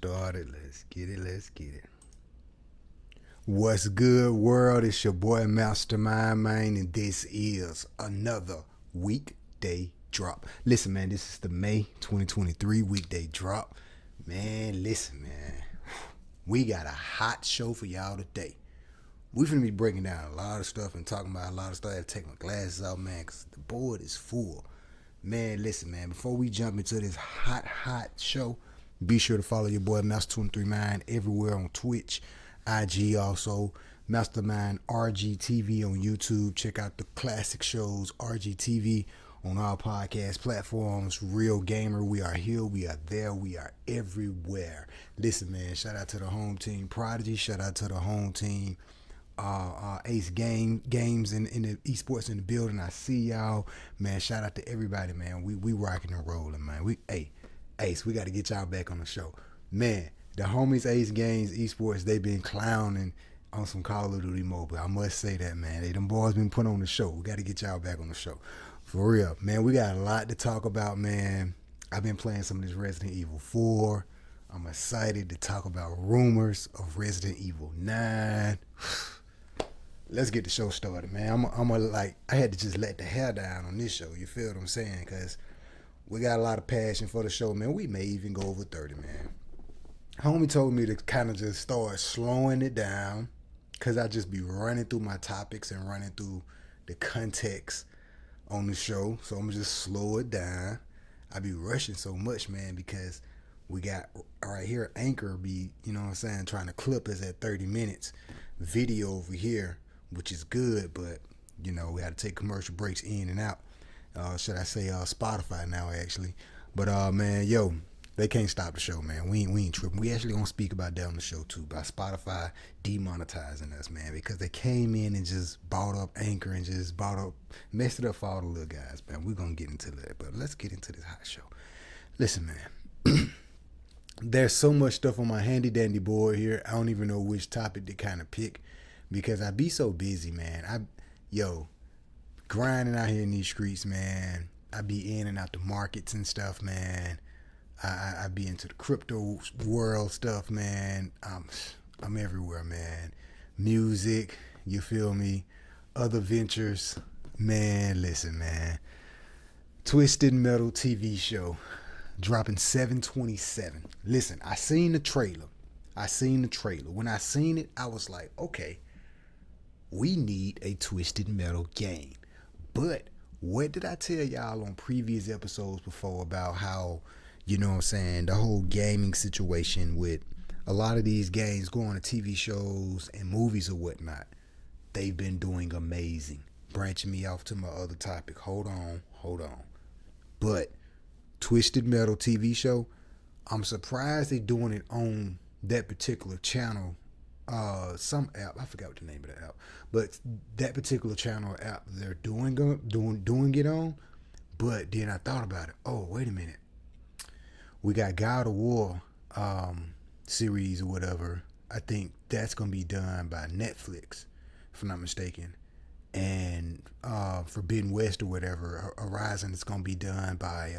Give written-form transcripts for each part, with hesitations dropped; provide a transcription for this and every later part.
started. Let's get it. Let's get it. What's good, world? It's your boy Mastermind, man, and this is another weekday drop. Listen, man, this is the May 2023 weekday drop. Man, listen, man. We got a hot show for y'all today. We're going to be breaking down a lot of stuff and talking about a lot of stuff. I have to take my glasses out, man, because the board is full. Man, listen, man, before we jump into this hot show, be sure to follow your boy Master239 everywhere on Twitch, IG, also Mastermind RGTV on YouTube. Check out the classic shows, RGTV, on all podcast platforms. Real Gamer, we are here, we are there, we are everywhere. Listen, man, shout out to the home team Prodigy, shout out to the home team Ace Games in the esports in the building. I see y'all, man. Shout out to everybody, man. We rocking and rolling, man. Ace, we got to get y'all back on the show, man. The homies Ace Games esports, they been clowning on some Call of Duty Mobile. I must say that, man. Them boys been put on the show. We got to get y'all back on the show for real, man. We got a lot to talk about, man. I've been playing some of this Resident Evil 4. I'm excited to talk about rumors of Resident Evil 9. Let's get the show started, man. I had to just let the hair down on this show. You feel what I'm saying? Because we got a lot of passion for the show, man. We may even go over 30, man. Homie told me to kind of just start slowing it down because I just be running through my topics and running through the context on the show. So I'm going to just slow it down. I be rushing so much, man, because we got right here Anchor be, you know what I'm saying, trying to clip us at 30 minutes. Video over here, which is good, but you know we had to take commercial breaks in and out. Should I say Spotify now actually? But man, yo, they can't stop the show, man. We ain't tripping. We actually gonna speak about that on the show too, about Spotify demonetizing us, man, because they came in and just bought up Anchor and just messed it up for all the little guys, man. We're gonna get into that, but let's get into this hot show. Listen, man. There's so much stuff on my handy dandy board here. I don't even know which topic to kind of pick because I be so busy, man. Grinding out here in these streets, man. I be in and out the markets and stuff, man. I be into the crypto world stuff, man. I'm everywhere, man. Music, you feel me? Other ventures, man. Listen, man. Twisted Metal TV show. Dropping 7/27. Listen, I seen the trailer. When I seen it, I was like, okay, we need a Twisted Metal game. But what did I tell y'all on previous episodes before about how, you know what I'm saying, the whole gaming situation with a lot of these games going to TV shows and movies or whatnot? They've been doing amazing. Branching me off to my other topic. Hold on. But Twisted Metal TV show, I'm surprised they're doing it on that particular channel. Some app, I forgot what the name of the app, but that particular channel app they're doing it on. But then I thought about it. Oh, wait a minute. We got God of War series or whatever. I think that's gonna be done by Netflix, if I'm not mistaken. And Forbidden West or whatever, Horizon is gonna be done by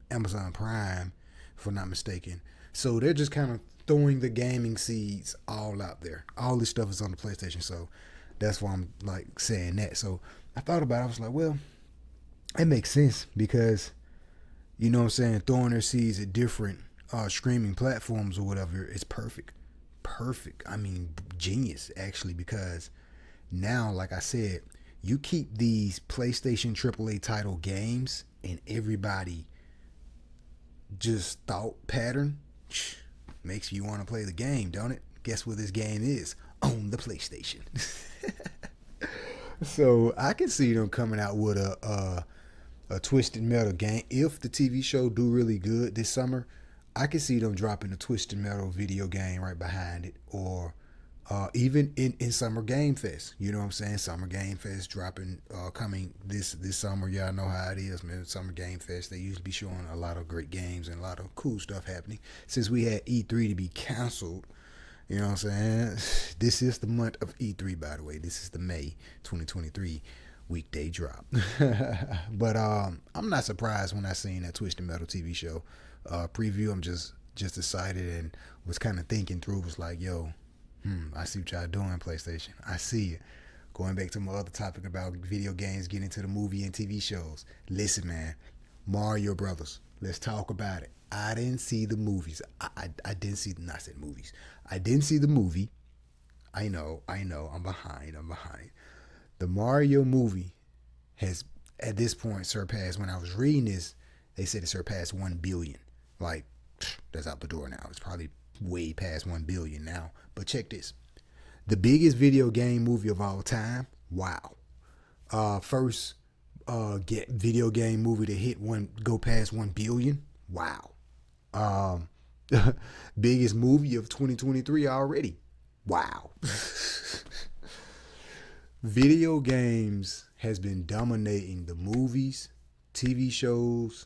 Amazon Prime, if I'm not mistaken. So they're just kind of throwing the gaming seeds all out there. All this stuff is on the PlayStation, so that's why I'm like saying that. So I thought about it. I was like, well, it makes sense because, you know what I'm saying, throwing their seeds at different streaming platforms or whatever is perfect. I mean, genius, actually, because now, like I said, you keep these PlayStation AAA title games and everybody just thought pattern makes you want to play the game, don't it? Guess what this game is? On the PlayStation. So I can see them coming out with a Twisted Metal game. If the TV show do really good this summer, I can see them dropping a Twisted Metal video game right behind it, or even in Summer Game Fest. You know what I'm saying? Summer Game Fest dropping, coming this summer. Y'all know how it is, man. Summer Game Fest, they usually be showing a lot of great games and a lot of cool stuff happening. Since we had E3 to be canceled, you know what I'm saying? This is the month of E3, by the way. This is the May 2023 weekday drop. But I'm not surprised when I seen that Twisted Metal TV show preview. I'm just just decided and was kind of thinking through. Was like, yo, I see what y'all doing, PlayStation. I see it. Going back to my other topic about video games, getting into the movie and TV shows. Listen, man, Mario Brothers. Let's talk about it. I didn't see the movies. I didn't see, not said movies. I didn't see the movie. I know. I'm behind. The Mario movie has, at this point, surpassed, when I was reading this, they said it surpassed 1 billion. Like, that's out the door now. It's probably way past 1 billion now. But check this. The biggest video game movie of all time. Wow. First video game movie to go past 1 billion. Wow. Biggest movie of 2023 already. Wow. Video games has been dominating the movies, TV shows,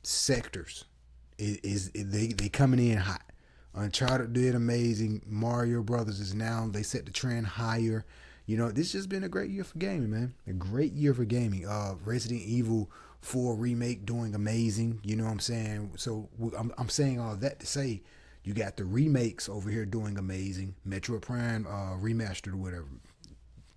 sectors. They coming in hot. Uncharted did amazing. Mario Brothers is now, they set the trend higher. You know, this just been a great year for gaming, man. A great year for gaming. Resident Evil 4 remake doing amazing. You know what I'm saying? So I'm saying all that to say, you got the remakes over here doing amazing. Metroid Prime remastered or whatever,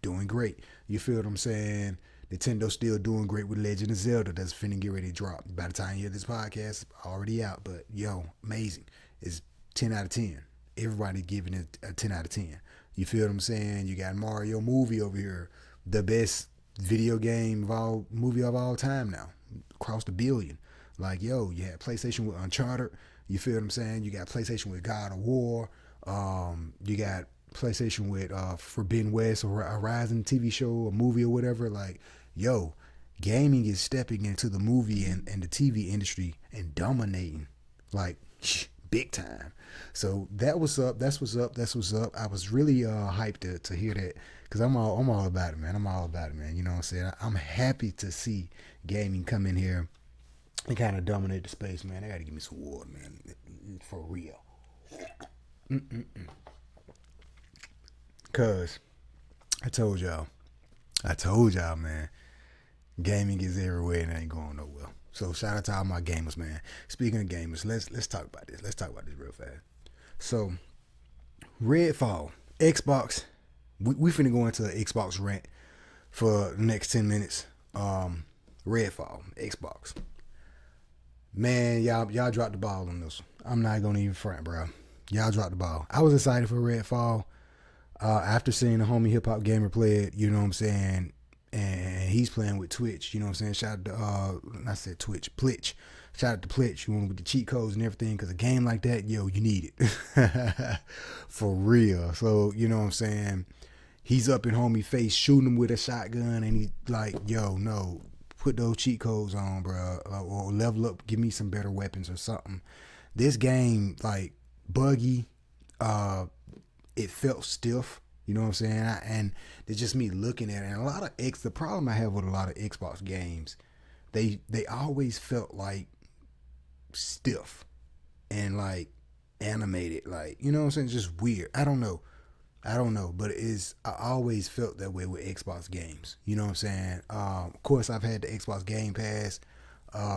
doing great. You feel what I'm saying? Nintendo still doing great with Legend of Zelda. That's finna get ready to drop. By the time you hear this podcast, already out. But yo, amazing. It's 10 out of 10. Everybody giving it a 10 out of 10. You feel what I'm saying? You got Mario movie over here, the best video game movie of all time now, crossed a billion. Like, yo, you had PlayStation with Uncharted. You feel what I'm saying? You got PlayStation with God of War. You got PlayStation with Forbidden West or Horizon TV show or movie or whatever. Like, yo, gaming is stepping into the movie and the TV industry and dominating, like, big time. So that was up. That's what's up. I was really hyped to hear that, because I'm all about it, man. You know what I'm saying? I'm happy to see gaming come in here and kind of dominate the space, man. I got to give me some water, man, for real. Cause I told y'all, man, gaming is everywhere and it ain't going nowhere. So shout out to all my gamers, man. Speaking of gamers, let's talk about this. Let's talk about this real fast. So, Redfall, Xbox. We finna go into an Xbox rant for the next 10 minutes. Redfall, Xbox. Man, y'all dropped the ball on this. I'm not gonna even front, bro. Y'all dropped the ball. I was excited for Redfall. After seeing the homie hip hop gamer play it, you know what I'm saying, and he's playing with Twitch, you know what I'm saying. Shout out to I said Twitch, Plitch. Shout out to Plitch. You want with the cheat codes and everything, because a game like that, yo, you need it for real. So you know what I'm saying. He's up in homie face shooting him with a shotgun, and he's like, yo, no, put those cheat codes on, bro, or level up, give me some better weapons or something. This game, like, buggy. It felt stiff, you know what I'm saying? And it's just me looking at it. And a lot of the problem I have with a lot of Xbox games, they always felt like stiff and like animated, like, you know what I'm saying? Just weird. I don't know, but I always felt that way with Xbox games. You know what I'm saying? Of course, I've had the Xbox Game Pass.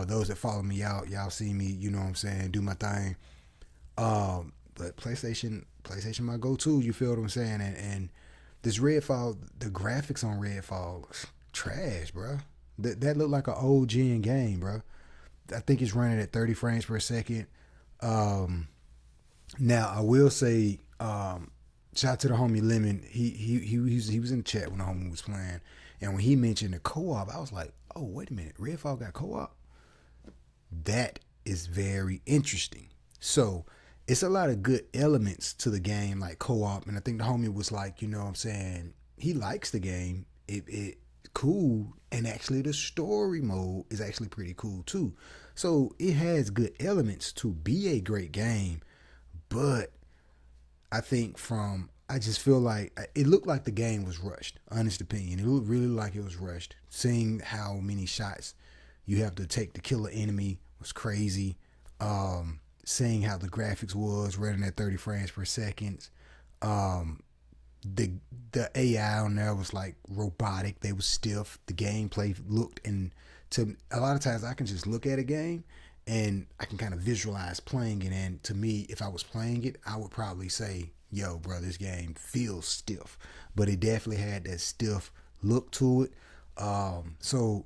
Those that follow me out, y'all see me, you know what I'm saying, do my thing. But PlayStation my go-to, you feel what I'm saying? And this Redfall, the graphics on Redfall, trash, bro. That looked like an old gen game, bro. I think it's running at 30 frames per second. Now I will say, shout out to the homie Lemon. He was in the chat when the homie was playing, and when he mentioned the co-op, I was like, oh, wait a minute, Redfall got co-op? That is very interesting. So it's a lot of good elements to the game, like co-op, and I think the homie was like, you know what I'm saying, he likes the game. It cool, and actually the story mode is actually pretty cool too. So it has good elements to be a great game, but I just feel like it looked like the game was rushed. Honest opinion, it looked really like it was rushed. Seeing how many shots you have to take to kill an enemy was crazy. Seeing how the graphics was running at 30 frames per second. The AI on there was like robotic. They was stiff. The gameplay looked, and to a lot of times I can just look at a game and I can kind of visualize playing it. And to me, if I was playing it, I would probably say, yo, bro, this game feels stiff. But it definitely had that stiff look to it. So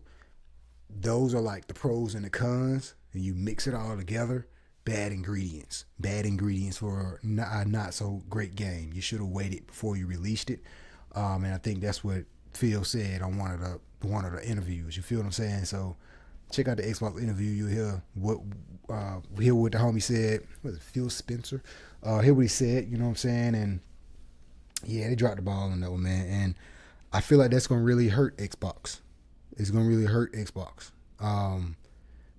those are like the pros and the cons, and you mix it all together. Bad ingredients. Bad ingredients for a not so great game. You should have waited before you released it. And I think that's what Phil said on one of the interviews. You feel what I'm saying? So check out the Xbox interview. You'll hear what the homie said. Was it Phil Spencer? Hear what he said. You know what I'm saying? And yeah, they dropped the ball on that one, man. And I feel like that's gonna really hurt Xbox. It's gonna really hurt Xbox.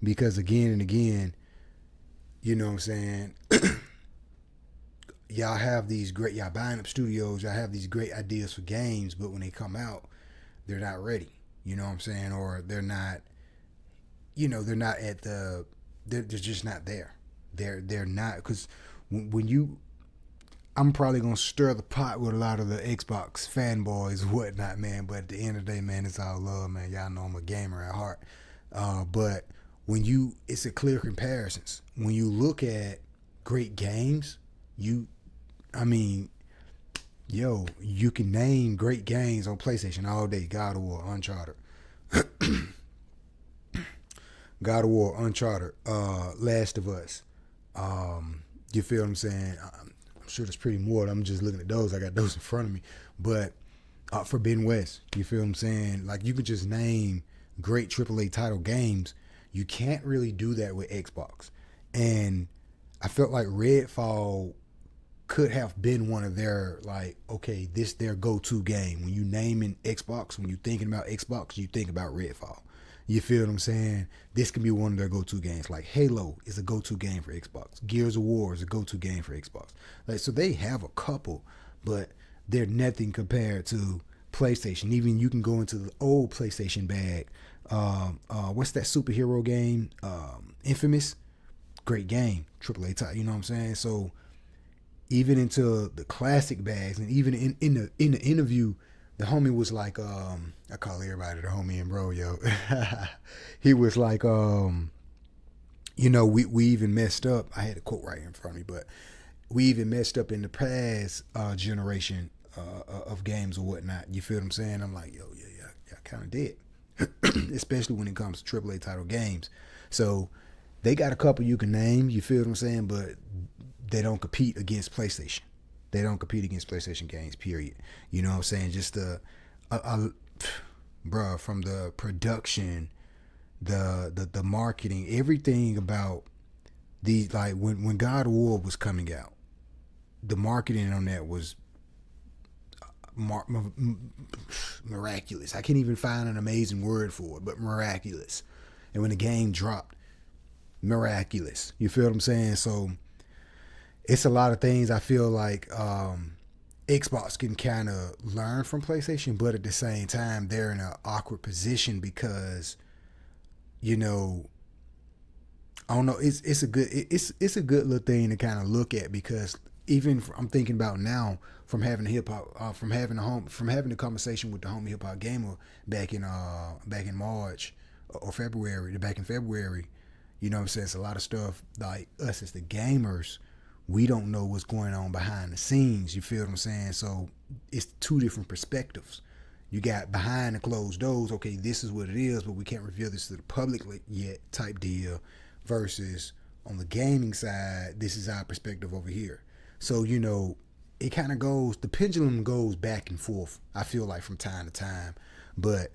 Because again and again, you know what I'm saying? Y'all have these great, y'all buying up studios, y'all have these great ideas for games, but when they come out, they're not ready. You know what I'm saying? Or they're not, they're not at they're just not there. They're not, because when you, I'm probably gonna stir the pot with a lot of the Xbox fanboys and whatnot, man. But at the end of the day, man, it's all love, man. Y'all know I'm a gamer at heart. But it's a clear comparisons. When you look at great games, you can name great games on PlayStation all day. God of War, Uncharted, Last of Us. You feel what I'm saying? I'm sure there's pretty more. I'm just looking at those. I got those in front of me. But Forbidden West, you feel what I'm saying? Like, you could just name great AAA title games. You can't really do that with Xbox. And I felt like Redfall could have been one of their, like, okay, this their go-to game. When you name in Xbox, when you're thinking about Xbox, you think about Redfall. You feel what I'm saying? This can be one of their go-to games. Like Halo is a go-to game for Xbox. Gears of War is a go-to game for Xbox. Like, so they have a couple, but they're nothing compared to PlayStation. Even you can go into the old PlayStation bag. What's that superhero game? Infamous. Great game. AAA title. You know what I'm saying? So even into the classic bags, and even in the interview, the homie was like, I call everybody the homie and bro, yo. He was like, we even messed up. I had a quote right in front of me, but we even messed up in the past generation of games or whatnot. You feel what I'm saying? I'm like, yo, yeah, kind of did. Especially when it comes to AAA title games. So they got a couple you can name, you feel what I'm saying? But they don't compete against PlayStation. They don't compete against PlayStation games, period. You know what I'm saying? Just bruh, from the production, the marketing, everything about these, like when God of War was coming out, the marketing on that was miraculous. I can't even find an amazing word for it, but miraculous. And when the game dropped, miraculous. You feel what I'm saying? So it's a lot of things I feel like Xbox can kind of learn from PlayStation, but at the same time, they're in an awkward position because, I don't know. It's a good little thing to kind of look at, because even I'm thinking about now, from having a hip hop, from having a conversation with the homie hip hop gamer back in March or February, back in February. You know what I'm saying? It's a lot of stuff like us as the gamers, we don't know what's going on behind the scenes. You feel what I'm saying? So it's two different perspectives. You got behind the closed doors, okay, this is what it is, but we can't reveal this to the public yet type deal, versus on the gaming side, this is our perspective over here. So, it kind of goes, the pendulum goes back and forth, I feel like, from time to time. But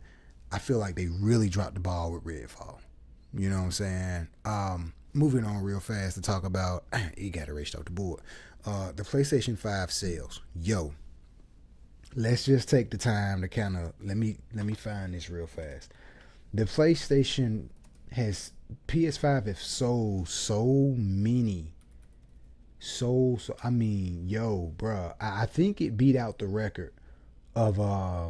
I feel like they really dropped the ball with Redfall. You know what I'm saying? Moving on real fast to talk about, you got erased off the board. The PlayStation 5 sales. Yo, let's just take the time to kind of, let me find this real fast. The PlayStation PS5 has sold so many. I mean, yo, bruh, I think it beat out the record of the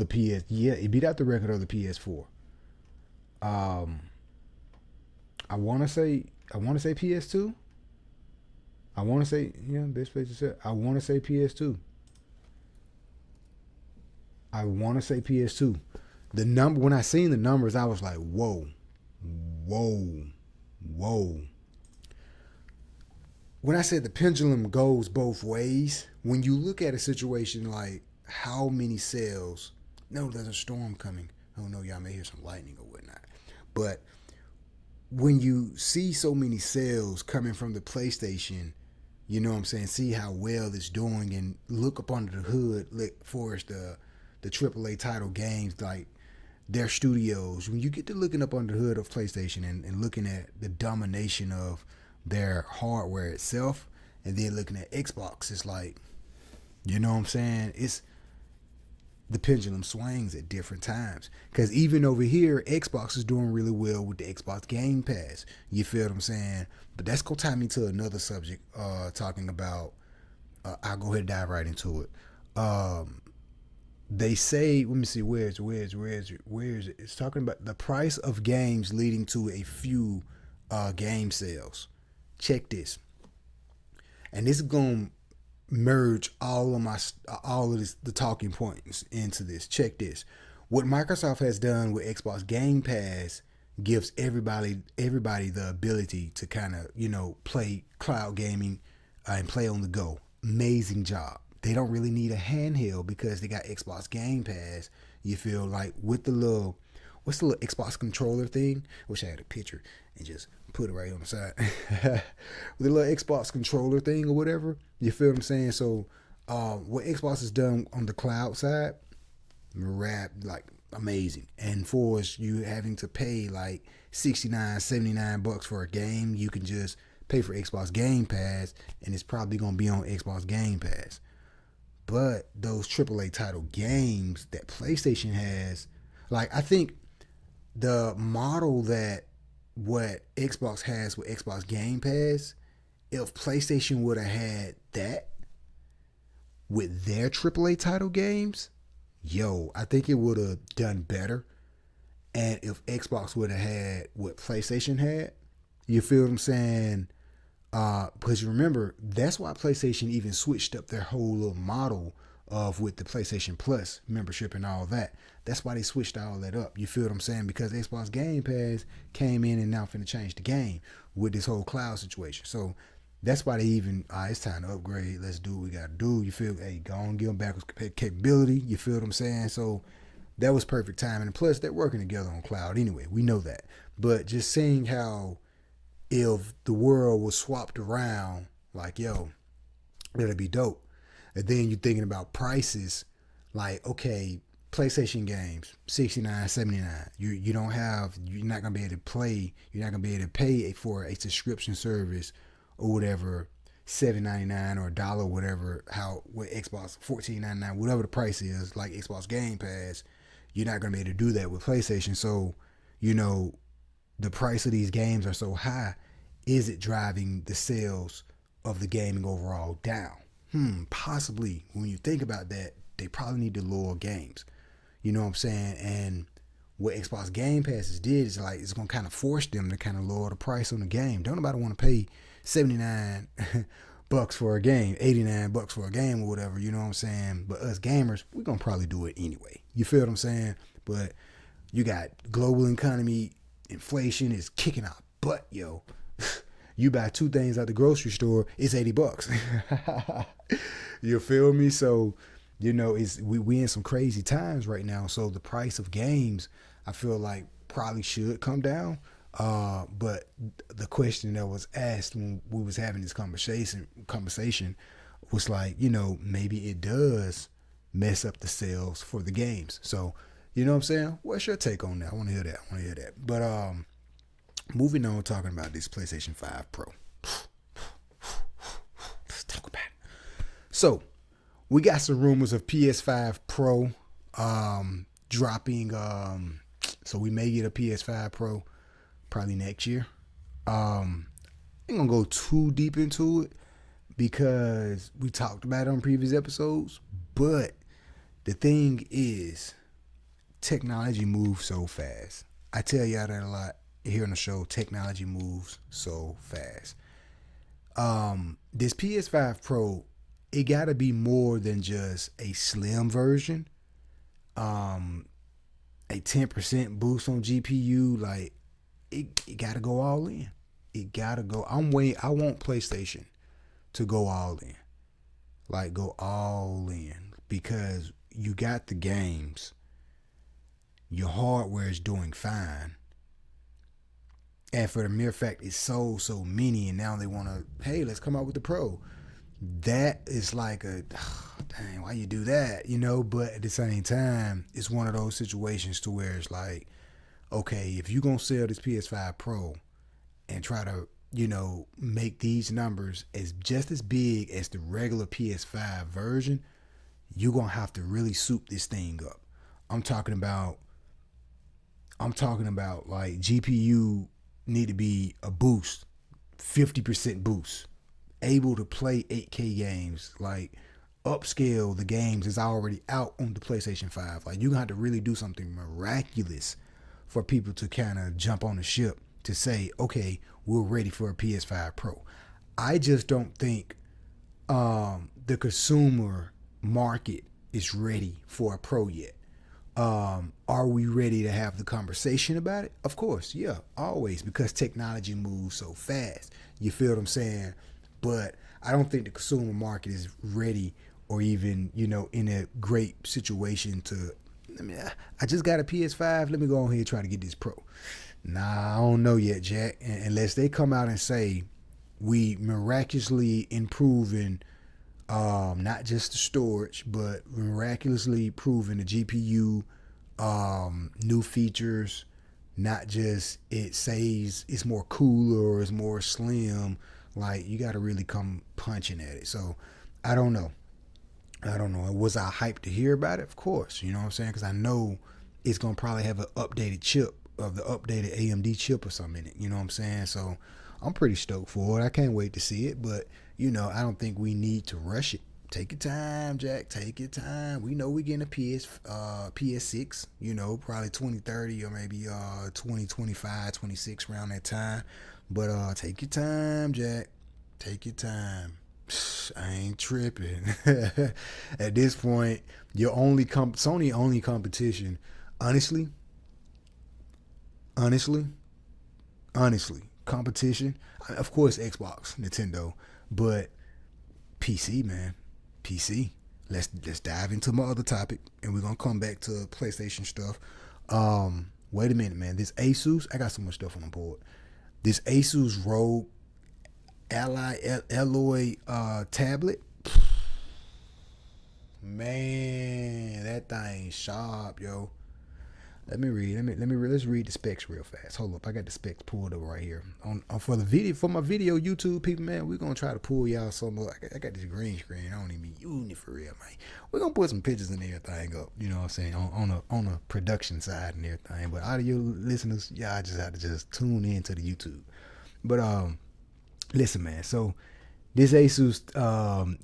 PS. Yeah, it beat out the record of the PS4. I want to say PS2. I want to say, best place to say. I want to say PS2. The number, when I seen the numbers, I was like, whoa, Whoa. Whoa. When I said the pendulum goes both ways, when you look at a situation like how many sales, no, there's a storm coming. Oh no, y'all may hear some lightning or whatnot. But when you see so many sales coming from the PlayStation, you know what I'm saying, see how well it's doing and look up under the hood, look for the AAA title games like their studios. When you get to looking up under the hood of PlayStation and looking at the domination of their hardware itself, and then looking at Xbox, it's like, you know what I'm saying? It's the pendulum swings at different times. Because even over here, Xbox is doing really well with the Xbox Game Pass. You feel what I'm saying? But that's going to tie me to another subject, talking about, I'll go ahead and dive right into it. They say, let me see, where is it? It's talking about the price of games leading to a few game sales. Check this. And this is going to merge all of this, the talking points into this. Check this. What Microsoft has done with Xbox Game Pass gives everybody the ability to kind of, play cloud gaming and play on the go. Amazing job. They don't really need a handheld because they got Xbox Game Pass. You feel like with the little, what's the little Xbox controller thing? Wish I had a picture and just put it right on the side. With the little Xbox controller thing or whatever. You feel what I'm saying? So what Xbox has done on the cloud side, like amazing. And for us, you having to pay like $69-$79 for a game, you can just pay for Xbox Game Pass and it's probably going to be on Xbox Game Pass. But those AAA title games that PlayStation has, like I think the model that what Xbox has with Xbox Game Pass, if PlayStation would have had that with their AAA title games, I think it would have done better. And if Xbox would have had what PlayStation had, you feel what I'm saying? Because you remember, that's why PlayStation even switched up their whole little model of with the PlayStation Plus membership and all that. That's why they switched all that up. You feel what I'm saying? Because Xbox Game Pass came in and now finna change the game with this whole cloud situation. So that's why they even, it's time to upgrade. Let's do what we got to do. You feel, hey, go on, give them backwards capability. You feel what I'm saying? So that was perfect timing. And plus, they're working together on cloud anyway. We know that. But just seeing how if the world was swapped around, like, that'd be dope. And then you're thinking about prices, like, okay, PlayStation games, $69-$79. You're not gonna be able to play, you're not gonna be able to pay for a subscription service or whatever, $7.99 or $1, whatever, what Xbox $14.99, whatever the price is, like Xbox Game Pass, you're not gonna be able to do that with PlayStation. So, the price of these games are so high, is it driving the sales of the gaming overall down? Possibly. When you think about that, they probably need to lower games. You know what I'm saying? And what Xbox Game Passes did is like, it's going to kind of force them to kind of lower the price on the game. Don't nobody want to pay $79 for a game, $89 for a game or whatever, you know what I'm saying? But us gamers, we're going to probably do it anyway. You feel what I'm saying? But you got global economy, inflation is kicking our butt, You buy two things at the grocery store, it's $80. You feel me? So, we in some crazy times right now. So the price of games, I feel like probably should come down. But the question that was asked when we was having this conversation was like, maybe it does mess up the sales for the games. So, you know what I'm saying? What's your take on that? I want to hear that. But moving on, talking about this PlayStation 5 Pro. Let's talk about it. So, we got some rumors of PS5 Pro dropping. So we may get a PS5 Pro probably next year. I ain't gonna go too deep into it because we talked about it on previous episodes. But the thing is, technology moves so fast. I tell y'all that a lot here on the show. Technology moves so fast. This PS5 Pro, it gotta be more than just a slim version. A 10% boost on GPU, like it got to go all in. It got to go. I want PlayStation to go all in. Like, go all in. Because you got the games. Your hardware is doing fine. And for the mere fact it's so many, and now they want to, hey, let's come out with the Pro. That is like dang, why you do that? But at the same time, it's one of those situations to where it's like, okay, if you're going to sell this PS5 Pro and try to, make these numbers just as big as the regular PS5 version, you're going to have to really soup this thing up. I'm talking about like GPU need to be a boost, 50% boost, able to play 8K games, like upscale the games is already out on the PlayStation 5. Like, you're going to have to really do something miraculous for people to kind of jump on the ship to say, okay, we're ready for a PS5 Pro. I just don't think the consumer market is ready for a Pro yet. Are we ready to have the conversation about it? Of course, yeah, always, because technology moves so fast. You feel what I'm saying? But I don't think the consumer market is ready or even, in a great situation to, I just got a PS5, let me go on here and try to get this Pro. Nah, I don't know yet, Jack. Unless they come out and say, we miraculously improving not just the storage, but miraculously improving the GPU, new features, not just it says it's more cooler or it's more slim. Like, you got to really come punching at it. So I don't know. Was I hyped to hear about it? Of course. You know what I'm saying? Because I know it's going to probably have an updated chip of the updated AMD chip or something in it. You know what I'm saying? So I'm pretty stoked for it. I can't wait to see it. But, I don't think we need to rush it. Take your time, Jack. Take your time. We know we're getting a PS6, probably 2030 or maybe 2025, 26 around that time. But take your time, Jack. Take your time. I ain't tripping. At this point, your Sony only competition, honestly, competition. Of course, Xbox, Nintendo, but PC, man, PC. Let's dive into my other topic, and we're gonna come back to PlayStation stuff. Wait a minute, man. This Asus, I got so much stuff on the board. This Asus ROG Alloy tablet, man, that thing sharp, yo. Let's read the specs real fast. Hold up, I got the specs pulled up right here. For my video YouTube people, man, we're gonna try to pull y'all some. I got this green screen. I don't even be using it for real, man. We're gonna put some pictures and everything up. You know what I'm saying, on a production side and everything. But audio listeners, y'all just have to just tune in to the YouTube. But listen, man. So this Asus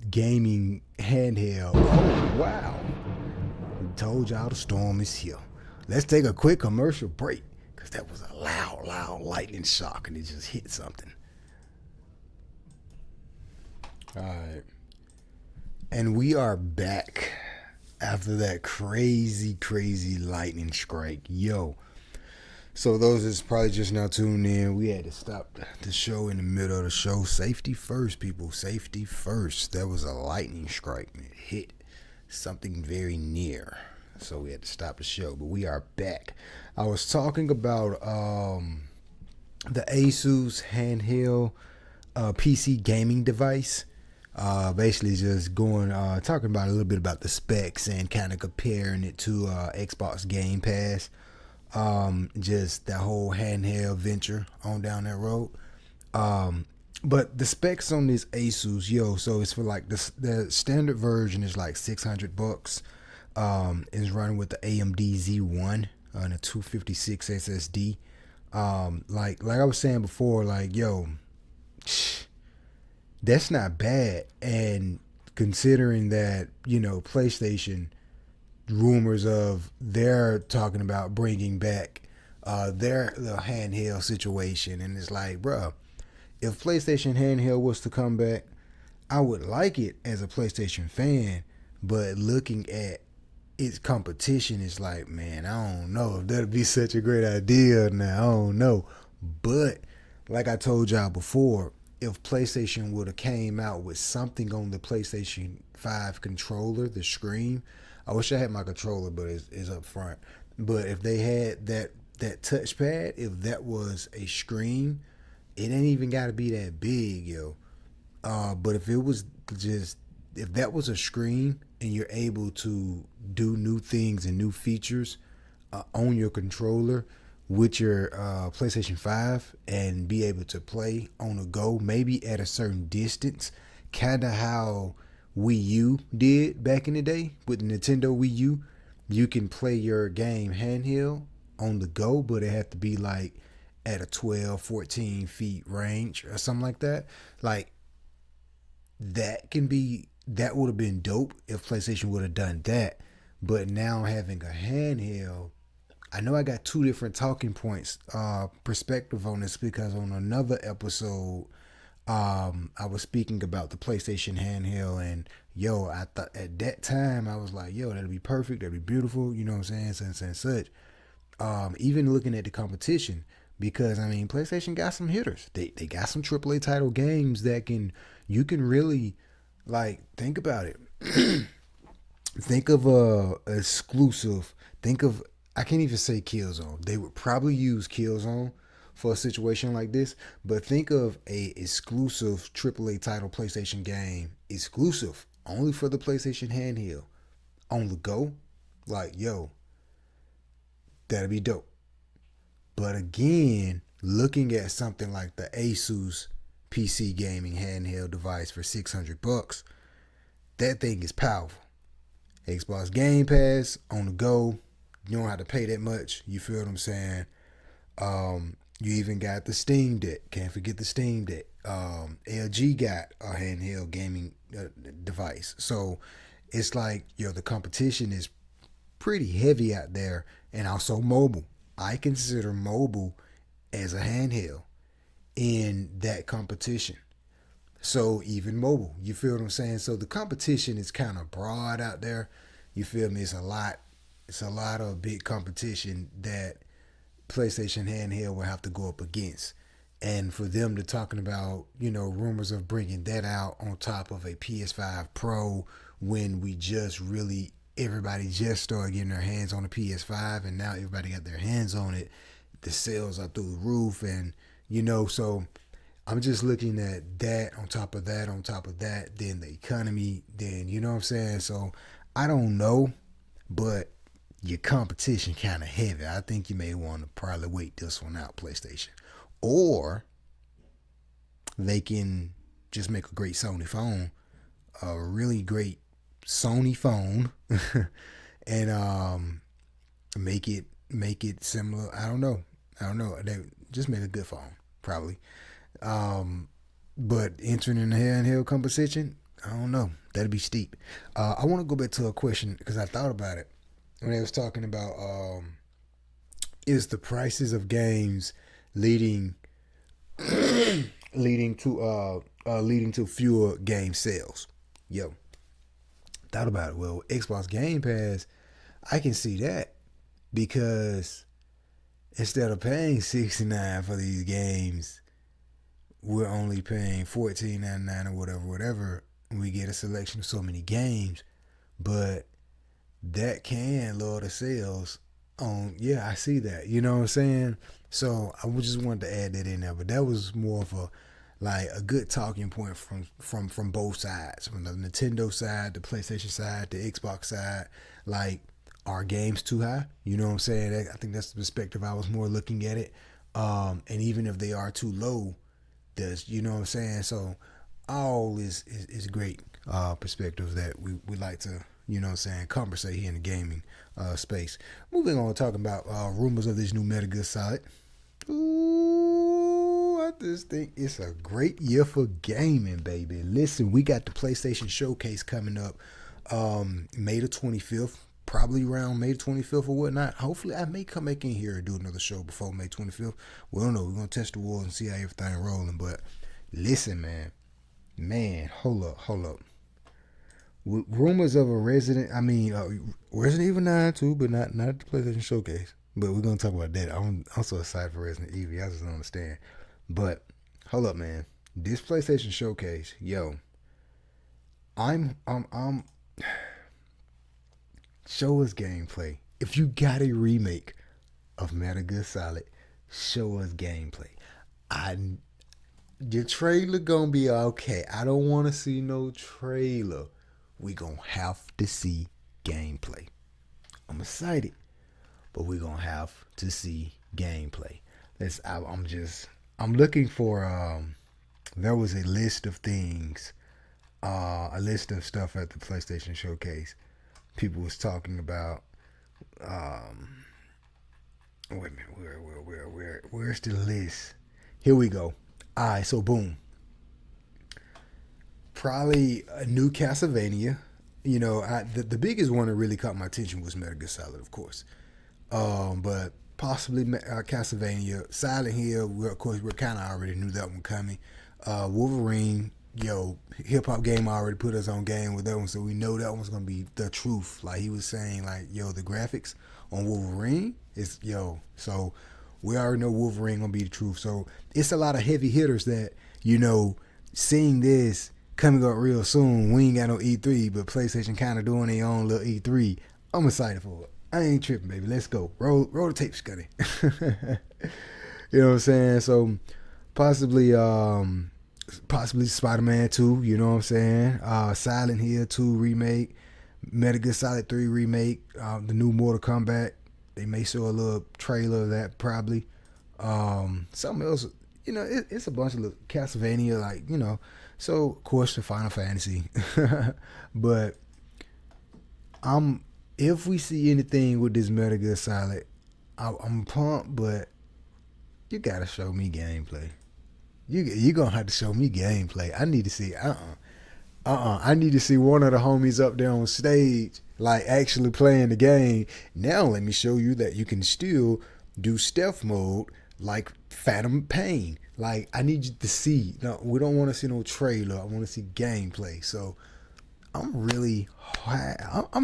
gaming handheld. Oh wow! Told y'all the storm is here. Let's take a quick commercial break, because that was a loud lightning shock and it just hit something. All right. And we are back after that crazy lightning strike. Yo. So those that's probably just now tuned in, we had to stop the show in the middle of the show. Safety first, people. Safety first. That was a lightning strike. It hit something very near. So we had to stop the show, but we are back. I was talking about the Asus handheld PC gaming device. Basically just talking about a little bit about the specs and kind of comparing it to Xbox Game Pass. Just that whole handheld venture on down that road. But the specs on this Asus, so it's for like the standard version is like $600. Is running with the AMD Z1 and a 256 SSD. Like I was saying before, like, that's not bad. And considering that, PlayStation, rumors of they're talking about bringing back their little handheld situation, and it's like, bro, if PlayStation handheld was to come back, I would like it as a PlayStation fan, but looking at its competition is like, man, I don't know if that'd be such a great idea now. I don't know. But like I told y'all before, if PlayStation would have came out with something on the PlayStation 5 controller, the screen, I wish I had my controller, but it's up front. But if they had that touchpad, if that was a screen, it ain't even got to be that big, yo. But if it was just if that was a screen and you're able to do new things and new features on your controller with your PlayStation 5 and be able to play on the go, maybe at a certain distance, kind of how Wii U did back in the day with the Nintendo Wii U. You can play your game handheld on the go, but it had to be like at a 12, 14 feet range or something like that. Like that would have been dope if PlayStation would have done that. But now having a handheld, I know I got two different talking points, perspective on this because on another episode, I was speaking about the PlayStation handheld, and yo, I thought at that time I was like, yo, that'd be perfect, that'd be beautiful, you know what I'm saying, such. Even looking at the competition, because I mean, PlayStation got some hitters. They got some AAA title games that you can really like think about it. Think of a exclusive. Think of I can't even say Killzone. They would probably use Killzone for a situation like this, but think of a exclusive AAA title PlayStation game, exclusive only for the PlayStation handheld, on the go. Like yo, that'd be dope. But again, looking at something like the Asus PC gaming handheld device for $600, that thing is powerful. Xbox Game Pass on the go. You don't have to pay that much. You feel what I'm saying? You even got the Steam Deck. Can't forget the Steam Deck. LG got a handheld gaming device. So it's like, yo, the competition is pretty heavy out there, and also mobile. I consider mobile as a handheld in that competition. So even mobile, you feel what I'm saying? So the competition is kind of broad out there. You feel me? It's a lot. It's a lot of big competition that PlayStation handheld will have to go up against. And for them to talking about, rumors of bringing that out on top of a PS5 Pro when we just really everybody just started getting their hands on the PS5 and now everybody got their hands on it. The sales are through the roof, and so I'm just looking at that on top of that, on top of that, then the economy, then you know what I'm saying? So I don't know, but your competition kind of heavy. I think you may want to probably wait this one out, PlayStation. Or they can just make a great Sony phone, a really great Sony phone, and make it similar. I don't know. They just make a good phone, probably. But entering in the handheld competition, I don't know. That'd be steep. I want to go back to a question because I thought about it when they was talking about is the prices of games leading leading to fewer game sales. Yo, thought about it. Well, Xbox Game Pass, I can see that because instead of paying $69 for these games, we're only paying $14.99 or whatever. We get a selection of so many games, but that can lower the sales on. Yeah, I see that. You know what I'm saying? So I just wanted to add that in there, but that was more of a good talking point from both sides, from the Nintendo side, the PlayStation side, the Xbox side. Like, are games too high? You know what I'm saying? I think that's the perspective I was more looking at it. And even if they are too low, you know what I'm saying? So all is great perspectives that we like to, you know what I'm saying, conversate here in the gaming space. Moving on, talking about rumors of this new Metal Gear Solid. Ooh, I just think it's a great year for gaming, baby. Listen, we got the PlayStation Showcase coming up May the 25th. Probably around May 25th or whatnot. Hopefully, I may come back in here and do another show before May 25th. We don't know. We're going to test the waters and see how everything rolling. But listen, man. Hold up. Rumors of a Resident Evil 9 too, but not at the PlayStation Showcase. But we're gonna talk about that. I'm so excited for Resident Evil. I just don't understand. But hold up, man. This PlayStation Showcase, yo, I'm show us gameplay. If you got a remake of Metal Gear Solid, show us gameplay. I Your trailer gonna be okay. I don't want to see no trailer. We gonna have to see gameplay. I'm excited, but we gonna have to see gameplay. I'm looking for. There was a list of things, a list of stuff at the PlayStation Showcase. People was talking about. Um, Wait a minute, where's the list? Here we go. All right, so boom. Probably a new Castlevania. The biggest one that really caught my attention was Metal Gear Solid, of course. But possibly Castlevania, Silent Hill. Of course, we kind of already knew that one coming. Wolverine, hip hop game already put us on game with that one, so we know that one's gonna be the truth. Like he was saying, like the graphics on Wolverine is so we already know Wolverine gonna be the truth. So it's a lot of heavy hitters that seeing this coming up real soon. We ain't got no E3, but PlayStation kind of doing their own little E3. I'm excited for it. I ain't tripping, baby. Let's go. Roll the tape, Scotty. You know what I'm saying? So possibly Spider-Man 2, you know what I'm saying? Silent Hill 2 remake, Metal Gear Solid 3 remake, the new Mortal Kombat. They may show a little trailer of that probably. Something else, it's a bunch of little Castlevania, so of course the Final Fantasy. But if we see anything with this Metal Gear Solid, I'm pumped, but you gotta show me gameplay. You gonna have to show me gameplay. I need to see. I need to see one of the homies up there on stage, like actually playing the game. Now let me show you that you can still do stealth mode like Phantom Pain. Like I need you to see. No, we don't want to see no trailer. I want to see gameplay. So I'm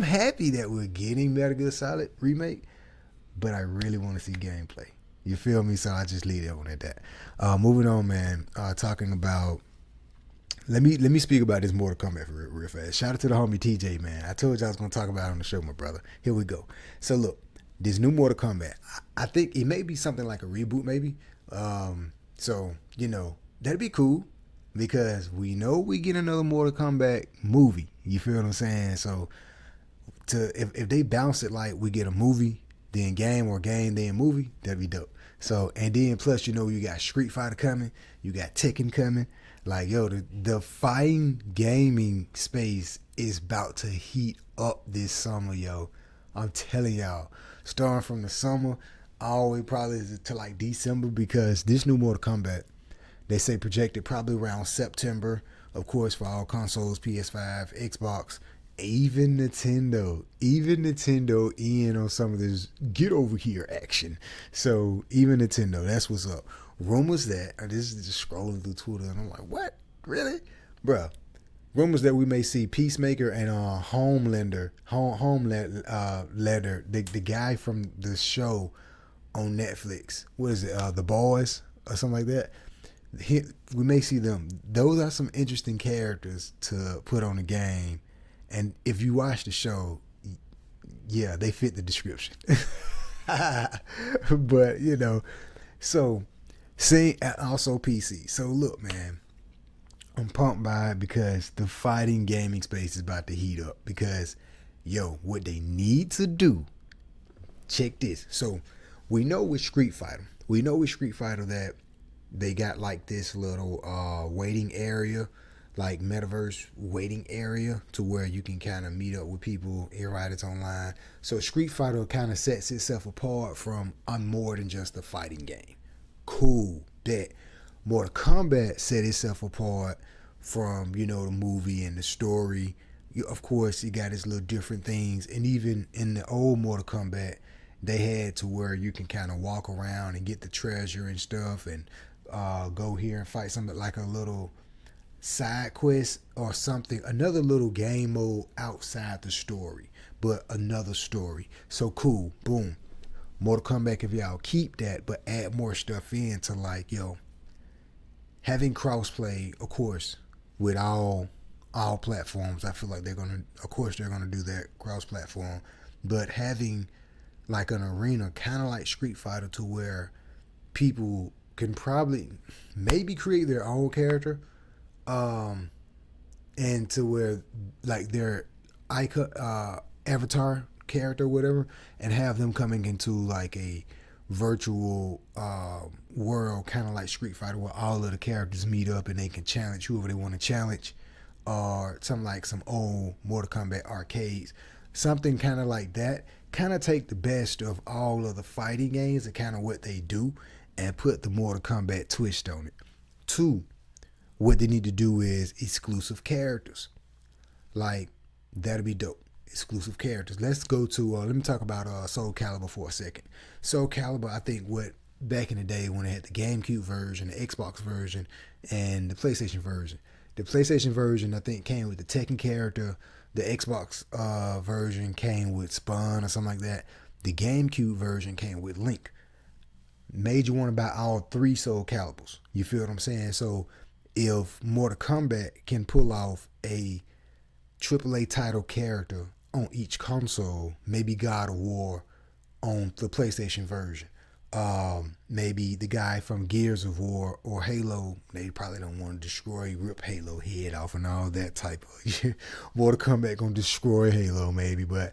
happy that we're getting Metal Gear Solid remake, but I really want to see gameplay. You feel me? So I just leave that one at that. Moving on, man. Talking about. Let me speak about this Mortal Kombat real fast. Shout out to the homie TJ, man. I told you I was gonna talk about it on the show, my brother. Here we go. So look, this new Mortal Kombat. I think it may be something like a reboot, maybe. So that'd be cool because we know we get another Mortal Kombat movie. You feel what I'm saying? So if they bounce it like we get a movie then game or game then movie, that'd be dope. So and then plus you got Street Fighter coming, you got Tekken coming. Like the fighting gaming space is about to heat up this summer, yo. I'm telling y'all, starting from the summer all the way probably to like December because this new Mortal Kombat, they say projected probably around September, of course, for all consoles, PS5, Xbox, even Nintendo in on some of this get over here action. So even Nintendo, that's what's up. Rumors that this is just scrolling through Twitter and I'm like, what? Really? Bruh. Rumors that we may see Peacemaker and Homelander, the guy from the show on Netflix. What is it? The Boys or something like that. We may see them. Those are some interesting characters to put on the game. And if you watch the show, yeah, they fit the description. But, so, also PC. So, look, man, I'm pumped by it because the fighting gaming space is about to heat up. Because, what they need to do, check this. So, we know with Street Fighter that they got like this little waiting area, like metaverse waiting area to where you can kind of meet up with people right it's online. So Street Fighter kind of sets itself apart from more than just a fighting game. Cool. That Mortal Kombat set itself apart from the movie and the story. Of course, you got its little different things, and even in the old Mortal Kombat, they had to where you can kind of walk around and get the treasure and stuff, and go here and fight something like a little side quest or something, another little game mode outside the story, but another story. So cool, boom. Mortal Kombat, if y'all keep that, but add more stuff in to like, having crossplay, of course, with all platforms. I feel like they're gonna, of course, they're gonna do that cross platform, but having like an arena, kind of like Street Fighter, to where people can probably maybe create their own character, um, and to where like their icon, avatar character, or whatever, and have them coming into like a virtual world, kind of like Street Fighter, where all of the characters meet up and they can challenge whoever they want to challenge, or something like some old Mortal Kombat arcades, something kind of like that. Kind of take the best of all of the fighting games and kind of what they do, and put the Mortal Kombat twist on it. Two, what they need to do is exclusive characters. Like, that'd be dope. Exclusive characters. Let's go to, let me talk about Soul Calibur for a second. Soul Calibur, I think what, back in the day when they had the GameCube version, the Xbox version, and the PlayStation version. The PlayStation version, I think, came with the Tekken character. The Xbox version came with Spawn or something like that. The GameCube version came with Link. Made you want to buy all three Soul Caliburs. You feel what I'm saying? So if Mortal Kombat can pull off a AAA title character on each console, maybe God of War on the PlayStation version, maybe the guy from Gears of War or Halo, they probably don't want to rip Halo head off and all that type of Mortal Kombat gonna destroy Halo maybe, but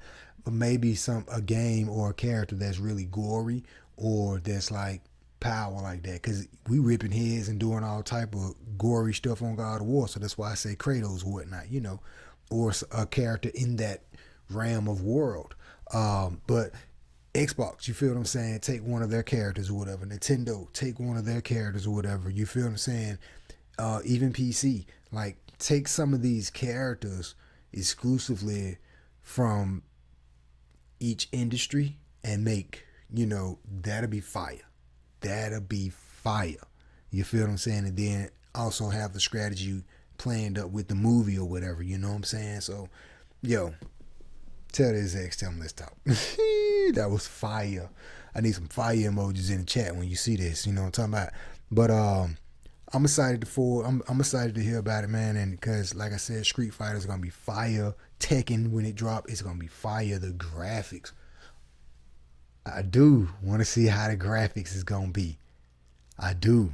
maybe a game or a character that's really gory, or that's like power like that, because we ripping heads and doing all type of gory stuff on God of War, so that's why I say Kratos or whatnot, or a character in that realm of world. But Xbox, you feel what I'm saying? Take one of their characters or whatever. Nintendo, take one of their characters or whatever. You feel what I'm saying? Even PC, like, take some of these characters exclusively from each industry and make, that'll be fire. That'll be fire. You feel what I'm saying? And then also have the strategy planned up with the movie or whatever. You know what I'm saying? So, tell the execs, tell them let's talk. That was fire. I need some fire emojis in the chat when you see this. You know what I'm talking about? But I'm excited I'm excited to hear about it, man. And because, like I said, Street Fighter is gonna be fire. Tekken, when it drop, it's gonna be fire. The graphics, I do want to see how the graphics is gonna be. I do.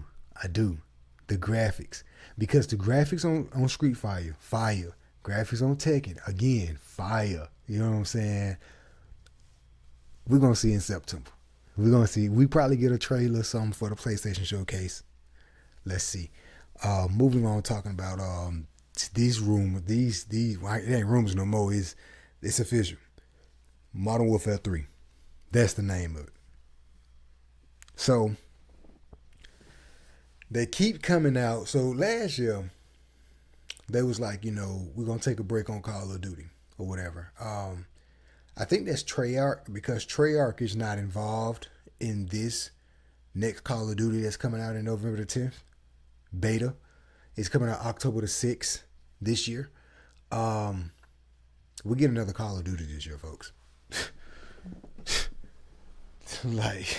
The graphics, because the graphics on Street Fighter, fire. Graphics on Tekken, again, fire. You know what I'm saying? We're going to see in September. We're going to see. We probably get a trailer or something for the PlayStation Showcase. Let's see. Moving on, talking about these rumors. Well, it ain't rumors no more. It's official. Modern Warfare 3. That's the name of it. So, they keep coming out. So, last year, they was like, we're going to take a break on Call of Duty or whatever. I think that's Treyarch, because Treyarch is not involved in this next Call of Duty that's coming out in November the 10th. Beta. It's coming out October the 6th this year. We get another Call of Duty this year, folks. Like,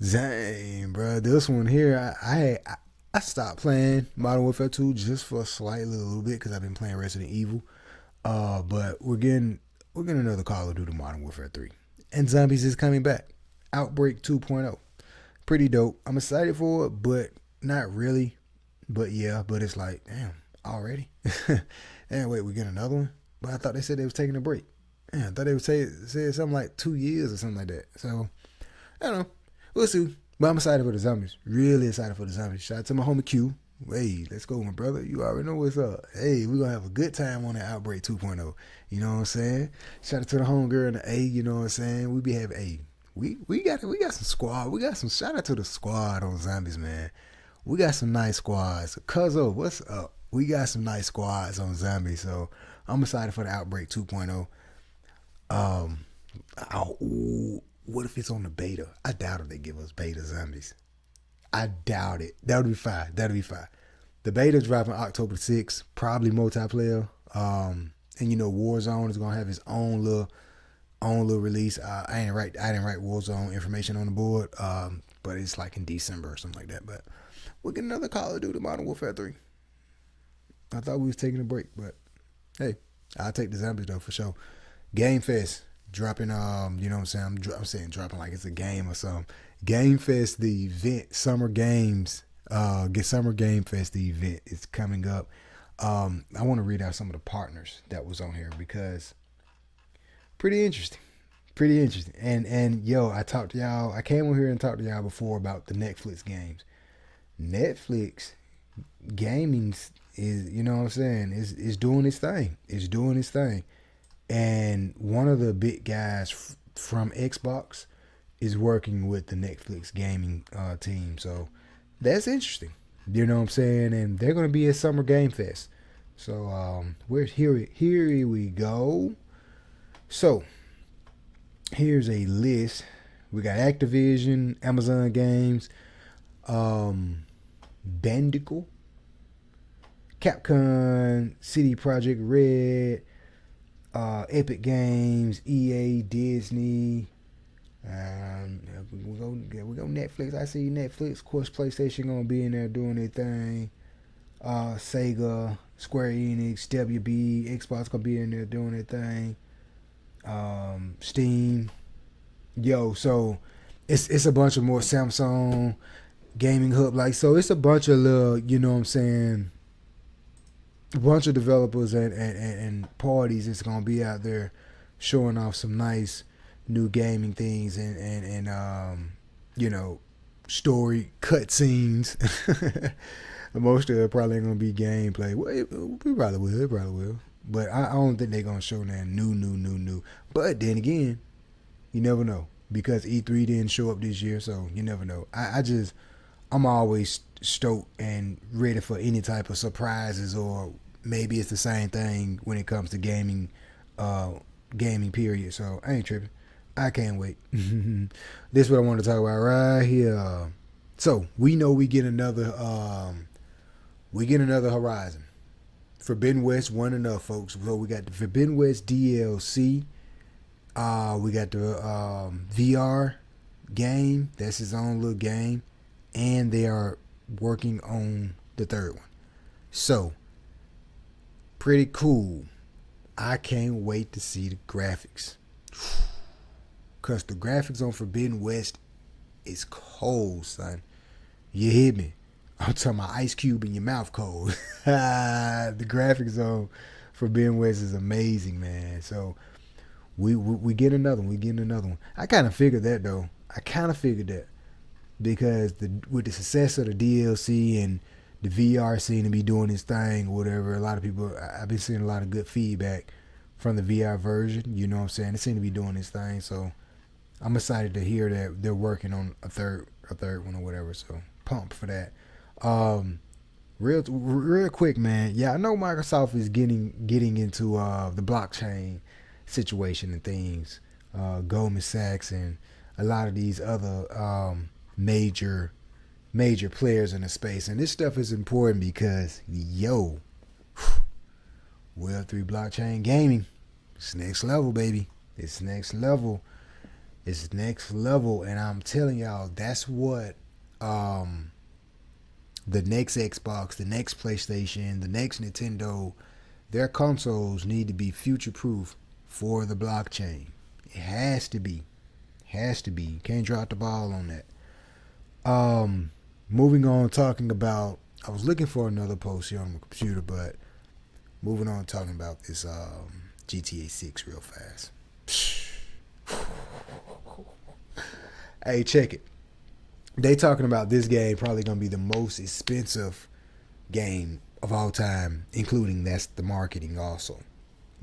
dang, bro. This one here, I stopped playing Modern Warfare 2 just for a little bit, because I've been playing Resident Evil. But we're getting another Call of Duty Modern Warfare 3. And Zombies is coming back. Outbreak 2.0. Pretty dope. I'm excited for it, but not really. But yeah, but it's like, damn, already? And wait, we get another one? But I thought they said they was taking a break. Man, I thought they would say something like 2 years or something like that. So, I don't know. We'll see. But I'm excited for the Zombies. Really excited for the Zombies. Shout out to my homie Q. Hey, let's go, my brother. You already know what's up. Hey, we're going to have a good time on that Outbreak 2.0. You know what I'm saying? Shout out to the homegirl and the A, you know what I'm saying? We be having, A. We got some squad. We got some, shout out to the squad on Zombies, man. We got some nice squads. Cuzzo, what's up? We got some nice squads on Zombies. So, I'm excited for the Outbreak 2.0. What if it's on the beta? I doubt if they give us beta Zombies. I doubt it. That would be fine. The beta dropping October 6th, probably multiplayer. And Warzone is gonna have its own little own little release. I didn't write Warzone information on the board. But it's like in December or something like that. But we'll get another Call of Duty Modern Warfare 3. I thought we was taking a break, but hey, I'll take the zombies though for sure. Game Fest dropping. You know what I'm saying? I'm saying dropping like it's a game or something. Game Fest, the event, Summer Games. Get Summer Game Fest, the event is coming up. I want to read out some of the partners that was on here because pretty interesting. Pretty interesting. And yo, I talked to y'all. I came on here and talked to y'all before about the Netflix games. Netflix gaming is, you know what I'm saying, is doing its thing. It's doing its thing. And one of the big guys from Xbox is working with the Netflix gaming team. So that's interesting. You know what I'm saying? And they're going to be at Summer Game Fest. So we're here we go. So here's a list. We got Activision, Amazon Games, Bandicoot, Capcom, CD Projekt Red, Epic Games, EA, Disney. We go Netflix. I see Netflix. Of course, PlayStation gonna be in there doing their thing. Sega, Square Enix, WB, Xbox gonna be in there doing their thing. Steam. Yo, so it's a bunch of more Samsung Gaming Hub, like, so it's a bunch of little, you know what I'm saying, a bunch of developers and parties that's gonna be out there showing off some nice new gaming things and you know, story cutscenes. Most of it probably ain't gonna be gameplay. Well, it probably will. But I don't think they're gonna show that new. But then again, you never know, because E3 didn't show up this year, so you never know. I'm always stoked and ready for any type of surprises, or maybe it's the same thing when it comes to gaming period. So I ain't tripping. I can't wait. This is what I want to talk about right here. So we know we get another Horizon. Forbidden West wasn't enough, folks. So we got the Forbidden West DLC. We got the VR game. That's his own little game. And they are working on the third one. So, pretty cool. I can't wait to see the graphics. Because the graphics on Forbidden West is cold, son. You hear me? I'm talking about ice cube in your mouth cold. The graphics on Forbidden West is amazing, man. So, we get another one. I kind of figured that, though. Because with the success of the DLC and the VR seeming to be doing its thing or whatever, a lot of people, I've been seeing a lot of good feedback from the VR version. You know what I'm saying? It seems to be doing its thing. So I'm excited to hear that they're working on a third one or whatever. So pumped for that. Real quick, man. Yeah, I know Microsoft is getting into the blockchain situation and things. Goldman Sachs and a lot of these other major players in the space, and this stuff is important because Web3 blockchain gaming, it's next level, baby. It's next level, and I'm telling y'all, that's what the next Xbox, the next PlayStation, the next Nintendo, their consoles need to be future proof for the blockchain. It has to be. You can't drop the ball on that. Moving on, talking about, I was looking for another post here on my computer, but moving on, talking about this GTA 6 real fast. Hey, check it. They talking about this game probably gonna be the most expensive game of all time, including that's the marketing also.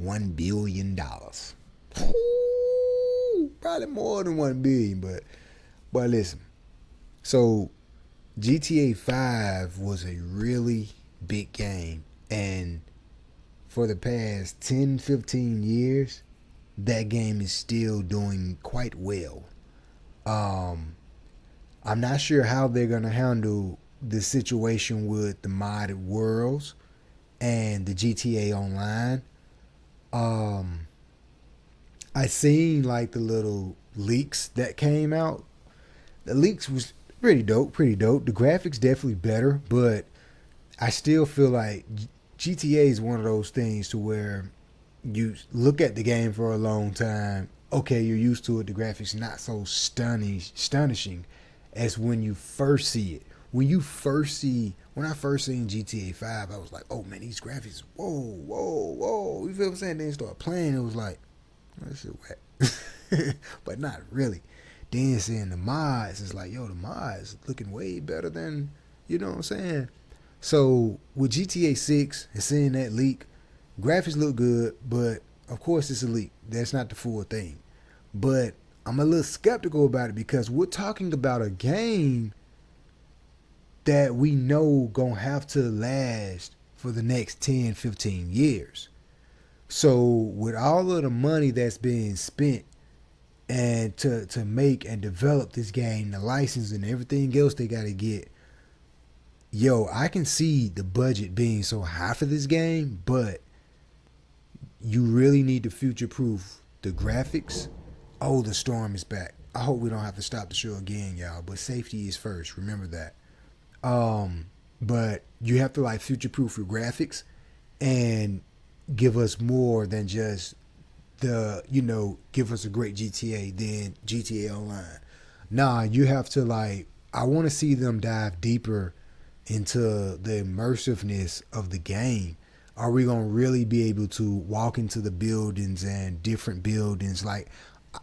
$1 billion. Probably more than 1 billion, but listen. So GTA 5 was a really big game, and for the past 10-15 years, that game is still doing quite well. I'm not sure how they're going to handle the situation with the modded worlds and the GTA Online. I seen like the little leaks that came out. The leaks was pretty dope, pretty dope. The graphics definitely better, but I still feel like GTA is one of those things to where you look at the game for a long time. Okay, you're used to it. The graphics not so astonishing as when you first see it. When I first seen GTA 5, I was like, oh man, these graphics, whoa, whoa, whoa. You feel what I'm saying? Then start playing, it was like, oh, this shit whack. But not really. Then seeing the mods, it's like, yo, the mods looking way better than, you know what I'm saying? So with GTA 6 and seeing that leak, graphics look good, but of course it's a leak. That's not the full thing. But I'm a little skeptical about it because we're talking about a game that we know gonna have to last for the next 10, 15 years. So with all of the money that's being spent and to make and develop this game, the license and everything else they gotta get, yo, I can see the budget being so high for this game, but you really need to future proof the graphics. Oh, the storm is back. I hope we don't have to stop the show again, y'all. But safety is first. Remember that. But you have to like future proof your graphics and give us more than just give us a great GTA than GTA Online. Nah, you have to like, I want to see them dive deeper into the immersiveness of the game. Are we gonna really be able to walk into the buildings and different buildings? Like,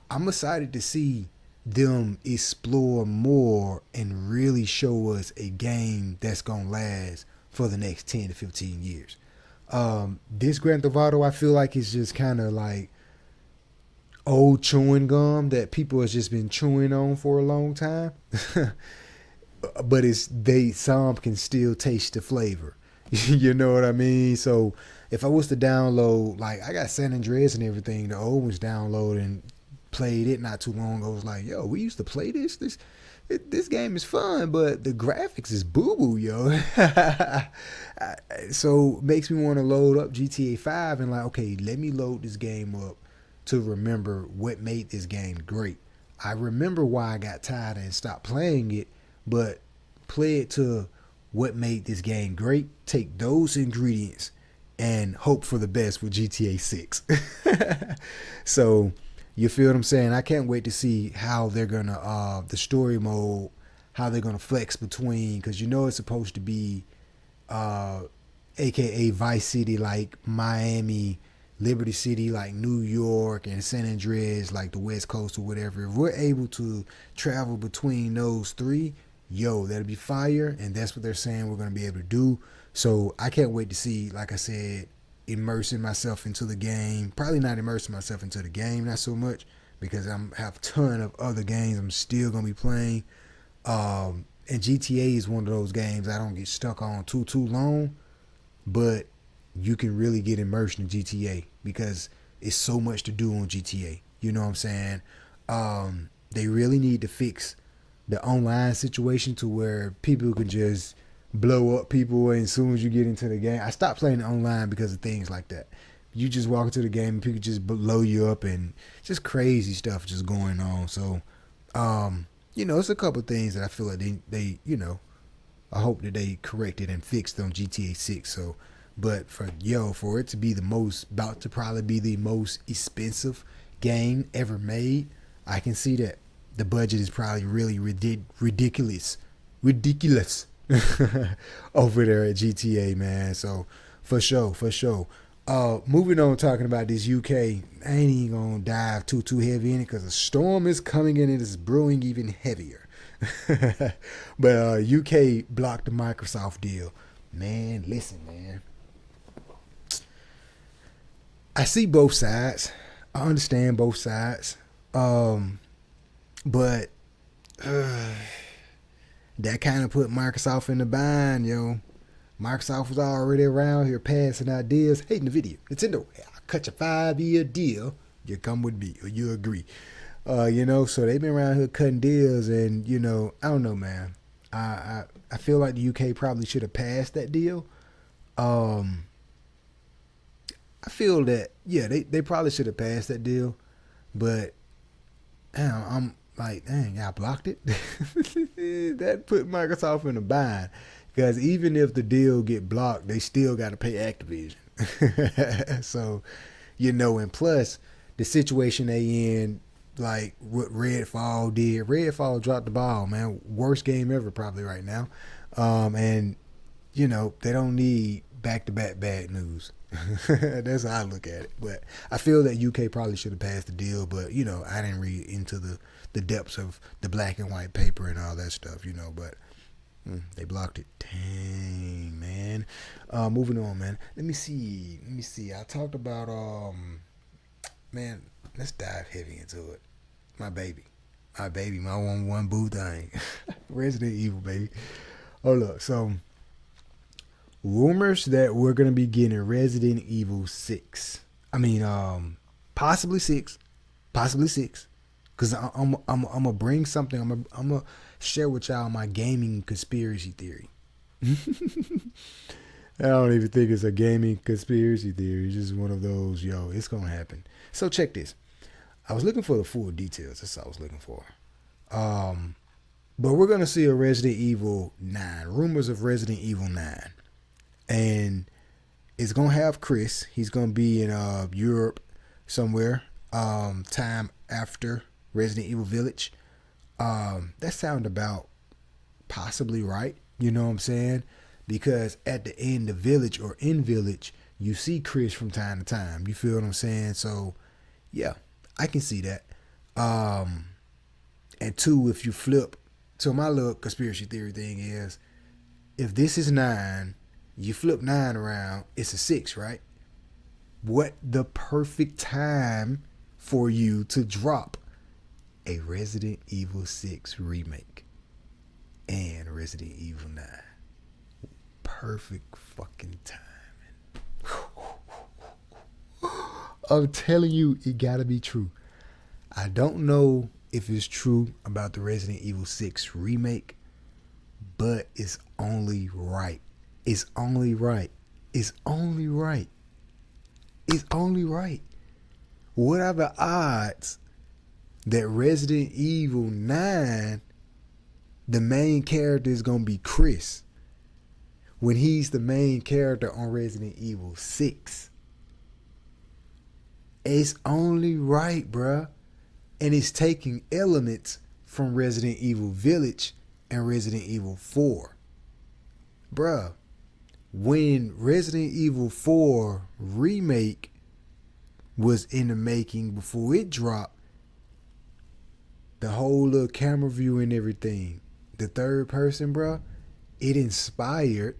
I'm excited to see them explore more and really show us a game that's gonna last for the next 10 to 15 years. This Grand Theft Auto, I feel like it's just kind of like old chewing gum that people has just been chewing on for a long time. But some can still taste the flavor. You know what I mean? So if I was to download, like I got San Andreas and everything, the old ones downloaded and played it not too long ago. I was like, yo, we used to play this. This game is fun, but the graphics is boo boo, yo. So it makes me want to load up GTA 5 and like, okay, let me load this game up to remember what made this game great. I remember why I got tired and stopped playing it, but play it to what made this game great. Take those ingredients and hope for the best with GTA 6. So you feel what I'm saying? I can't wait to see how they're gonna the story mode, how they're gonna flex between, because you know it's supposed to be aka Vice City, like Miami, Liberty City, like New York, and San Andreas, like the West Coast or whatever. If we're able to travel between those three, yo, that'll be fire. And that's what they're saying we're going to be able to do. So I can't wait to see, like I said, immersing myself into the game. Probably not immersing myself into the game, not so much, because I have a ton of other games I'm still going to be playing. And GTA is one of those games I don't get stuck on too long, but you can really get immersed in GTA because it's so much to do on GTA. You know what I'm saying? They really need to fix the online situation to where people can just blow up people as soon as you get into the game. I stopped playing online because of things like that. You just walk into the game and people just blow you up and just crazy stuff just going on. So, it's a couple of things that I feel like they I hope that they corrected and fixed on GTA 6. So, but for it to be about to probably be the most expensive game ever made, I can see that the budget is probably really ridiculous over there at GTA, man. So for sure. Moving on, talking about this UK, I ain't even gonna dive too heavy in it because a storm is coming in and it's brewing even heavier. But UK blocked the Microsoft deal. Man, listen, man. I see both sides. I understand both sides. But that kind of put Microsoft in the bind, yo. Microsoft was already around here passing ideas. Hey, NVIDIA, Nintendo, I'll cut your 5-year deal. You come with me or you agree. So they've been around here cutting deals and, I don't know, man. I feel like the UK probably should have passed that deal. I feel that, yeah, they probably should have passed that deal. But damn, I'm like, dang, I blocked it. That put Microsoft in a bind. Because even if the deal get blocked, they still got to pay Activision. So, and plus the situation they in, like what Redfall did. Redfall dropped the ball, man. Worst game ever probably right now. And they don't need back-to-back bad news. That's how I look at it. But I feel that UK probably should have passed the deal, but I didn't read into the depths of the black and white paper and all that stuff, but they blocked it. Dang, man. Moving on, man. Let me see. I talked about man, let's dive heavy into it. My baby, my one boo thing. Resident Evil, baby. Hold up. So rumors that we're gonna be getting Resident Evil 6. I mean, possibly 6, because I'm gonna bring something. I'm gonna share with y'all my gaming conspiracy theory. I don't even think it's a gaming conspiracy theory. It's just one of those, it's gonna happen. So check this. I was looking for the full details. That's what I was looking for. But we're gonna see a Resident Evil 9. Rumors of Resident Evil 9. And it's gonna have Chris. He's gonna be in Europe somewhere. Time after Resident Evil Village. That sound about possibly right. You know what I'm saying? Because at the end of Village or in Village, you see Chris from time to time. You feel what I'm saying? So yeah, I can see that. And two, if you flip, so my little conspiracy theory thing is, if this is 9. You flip 9 around, it's a 6, right? What the perfect time for you to drop a Resident Evil 6 remake and Resident Evil 9. Perfect fucking timing. I'm telling you, it gotta be true. I don't know if it's true about the Resident Evil 6 remake, but it's only right. It's only right. It's only right. It's only right. What are the odds that Resident Evil 9, the main character is going to be Chris, when he's the main character on Resident Evil 6? It's only right, bruh. And it's taking elements from Resident Evil Village and Resident Evil 4. Bruh. When Resident Evil 4 remake was in the making before it dropped, the whole little camera view and everything, the third person, bro, it inspired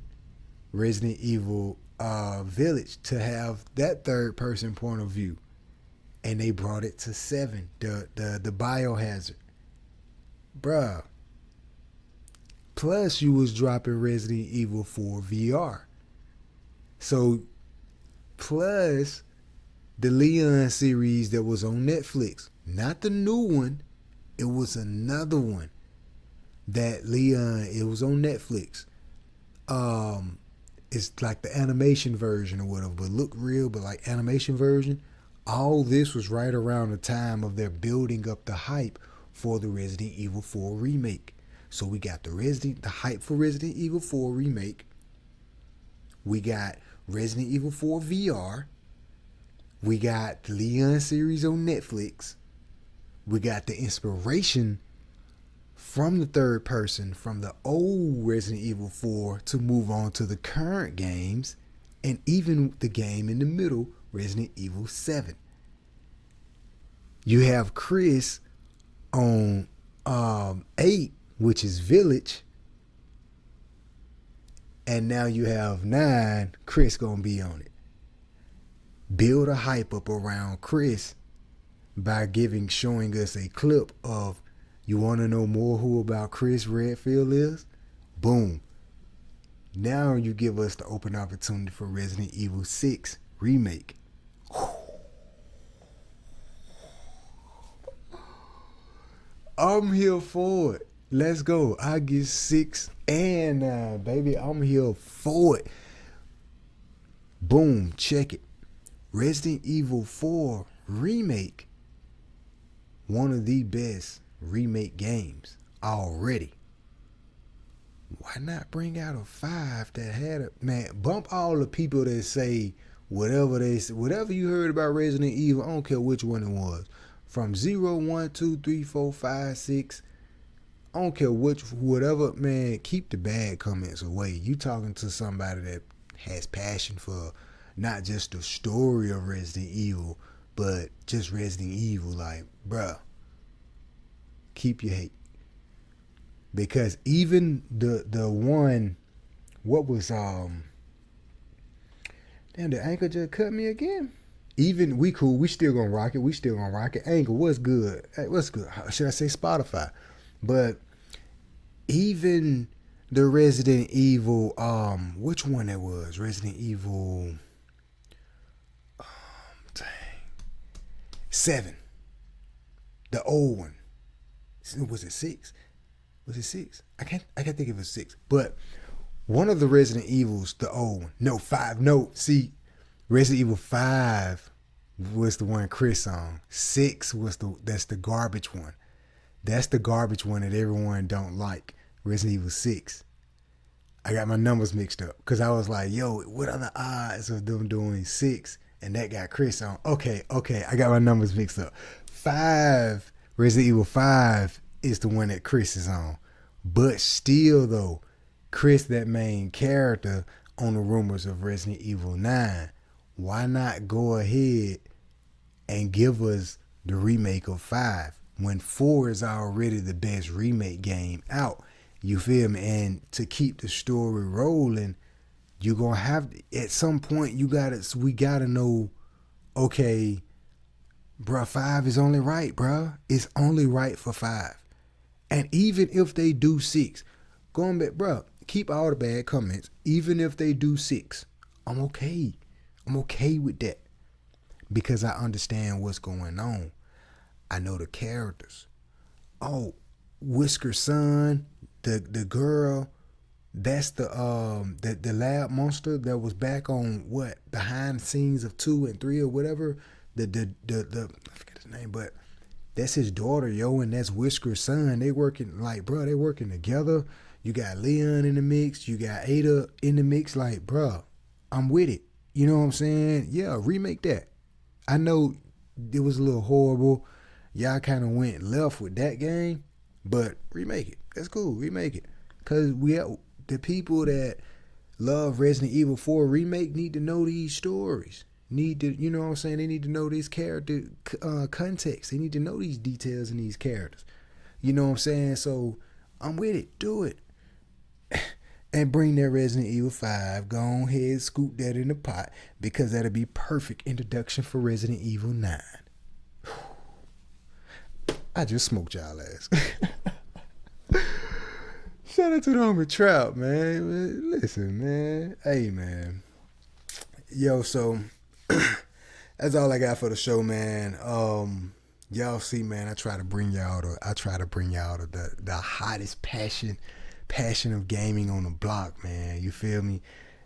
Resident Evil Village to have that third person point of view. And they brought it to 7, the biohazard. Bruh. Plus, you was dropping Resident Evil 4 VR. So, plus the Leon series that was on Netflix. Not the new one. It was another one. That Leon, it was on Netflix. It's like the animation version or whatever, but look real, but like animation version. All this was right around the time of their building up the hype for the Resident Evil 4 remake. So we got the hype for Resident Evil 4 remake. We got Resident Evil 4 VR. We got the Leon series on Netflix. We got the inspiration from the third person from the old Resident Evil 4 to move on to the current games, and even the game in the middle, Resident Evil 7. You have Chris on 8, which is Village, and now you have 9, Chris gonna be on it. Build a hype up around Chris by showing us a clip of, you want to know more who about Chris Redfield is? Boom. Now you give us the open opportunity for Resident Evil 6 remake. I'm here for it. Let's go. I get 6 and 9, baby. I'm here for it. Boom. Check it. Resident Evil 4 remake one of the best remake games already. Why not bring out a 5 that had a man? Bump all the people that say whatever you heard about Resident Evil. I don't care which one it was, from 0, 1, 2, 3, 4, 5, 6. I don't care whatever, man. Keep the bad comments away. You talking to somebody that has passion for not just the story of Resident Evil, but just Resident Evil. Like, bruh, keep your hate. Because even the one, what was damn, the anchor just cut me again. Even we cool, we still gonna rock it. Anchor, what's good? Hey, what's good? Should I say Spotify? But even the Resident Evil, which one that was? Resident Evil, dang, 7, the old one. Was it 6? Was it 6? I can't think if it was 6. But one of the Resident Evils, the old one. No, 5. No, see, Resident Evil 5 was the one Chris on. 6 was that's the garbage one. That's the garbage one that everyone don't like. Resident Evil 6. I got my numbers mixed up because I was like, yo, what are the odds of them doing 6 and that got Chris on? Okay, I got my numbers mixed up. 5, Resident Evil 5 is the one that Chris is on. But still though, Chris, that main character on the rumors of Resident Evil 9, why not go ahead and give us the remake of 5 when 4 is already the best remake game out? You feel me? And to keep the story rolling, you're gonna have at some point we gotta know, okay, bruh, 5 is only right, bruh. It's only right for 5. And even if they do 6, going back, bruh, keep all the bad comments. Even if they do 6, I'm okay. I'm okay with that because I understand what's going on. I know the characters. Oh, Whisker's son, the girl, that's the lab monster that was back on what, behind the scenes of 2 and 3 or whatever. The I forget his name, but that's his daughter, yo, and that's Whisker's son. They working they working together. You got Leon in the mix, you got Ada in the mix. Like, bro, I'm with it. You know what I'm saying? Yeah, remake that. I know it was a little horrible. Y'all kind of went left with that game, but remake it. That's cool. Remake it. Because the people that love Resident Evil 4 remake need to know these stories. Need to, you know what I'm saying? They need to know this character context. They need to know these details in these characters. You know what I'm saying? So I'm with it. Do it. And bring that Resident Evil 5. Go ahead, scoop that in the pot because that'll be perfect introduction for Resident Evil 9. I just smoked y'all ass. Shout out to the homie Trout, man. Listen, man. Hey, man. Yo, so that's all I got for the show, man. Y'all see, man, I try to bring y'all the hottest passion of gaming on the block, man. You feel me?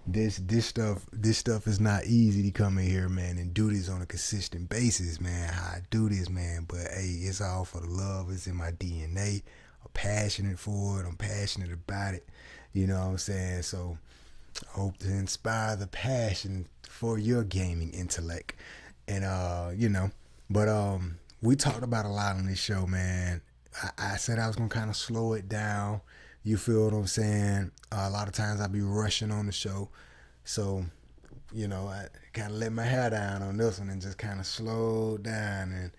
This stuff is not easy to come in here, man, and do this on a consistent basis, man. How I do this, man. But hey, it's all for the love. It's in my DNA. I'm passionate for it. I'm passionate about it. You know what I'm saying? So I hope to inspire the passion for your gaming intellect. And but we talked about a lot on this show, man. I said I was gonna kind of slow it down. You feel what I'm saying? A lot of times I be rushing on the show. So, I kind of let my hair down on this one and just kind of slowed down and,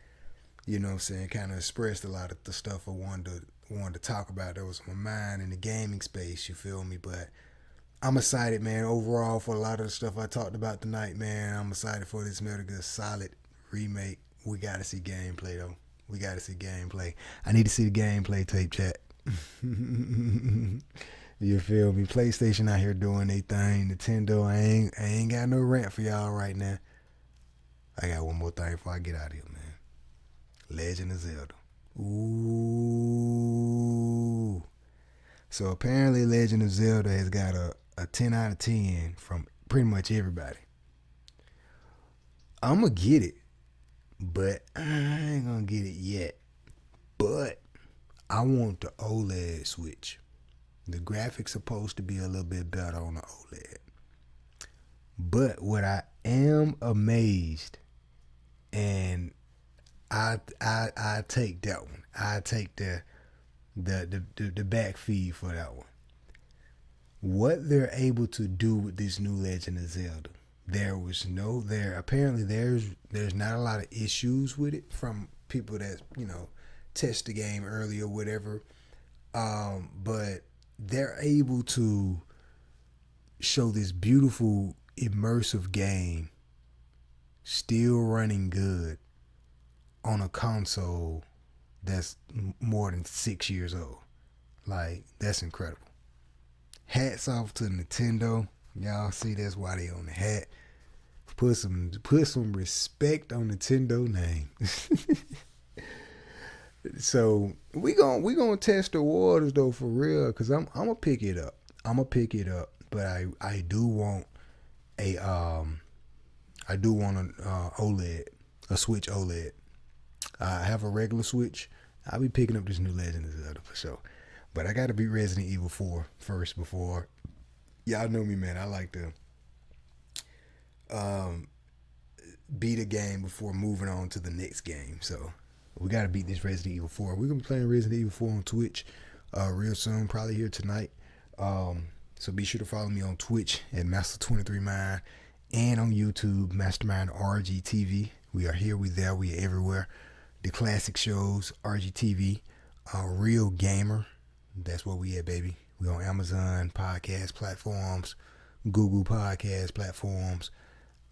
you know what I'm saying, kind of expressed a lot of the stuff I wanted to talk about that was on my mind in the gaming space, you feel me? But I'm excited, man, overall for a lot of the stuff I talked about tonight, man. I'm excited for this Metal Gear Solid remake. We got to see gameplay, though. We got to see gameplay. I need to see the gameplay tape, chat. You feel me? PlayStation out here doing their thing. Nintendo, I ain't got no rant for y'all right now. I got one more thing before I get out of here, man. Legend of Zelda. Ooh. So apparently Legend of Zelda has got a 10 out of 10 from pretty much everybody. I'm going to get it, but I ain't going to get it yet. But I want the OLED switch. The graphics supposed to be a little bit better on the OLED. But what I am amazed, and I take that one. I take the back feed for that one. What they're able to do with this new Legend of Zelda. Apparently there's not a lot of issues with it from people that, test the game early or whatever. But they're able to show this beautiful immersive game still running good on a console that's more than 6 years old. Like, that's incredible. Hats off to Nintendo. Y'all see, that's why they on the hat. Put some respect on Nintendo name. So we gonna test the waters though, for real, cause I'm gonna pick it up. But I do want a OLED, a Switch OLED. I have a regular Switch. I'll be picking up this new Legend of Zelda for sure. But I gotta beat Resident Evil 4 first before. Y'all know me, man. I like to beat a game before moving on to the next game. So we gotta beat this Resident Evil 4. We're gonna be playing Resident Evil 4 on Twitch real soon, probably here tonight. So be sure to follow me on Twitch at Master23Mind and on YouTube, Mastermind RGTV. We are here, we there, we are everywhere. The classic shows, RGTV, Real Gamer. That's where we at, baby. We on Amazon podcast platforms, Google podcast platforms,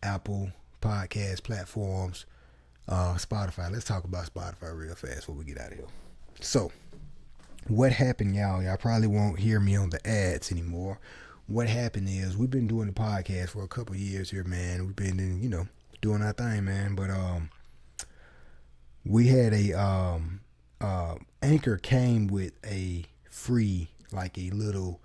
Apple podcast platforms, Spotify. Let's talk about Spotify real fast before we get out of here. So, what happened, y'all? Y'all probably won't hear me on the ads anymore. What happened is we've been doing the podcast for a couple of years here, man. We've been, doing our thing, man. But we had a Anchor came with a free, like a little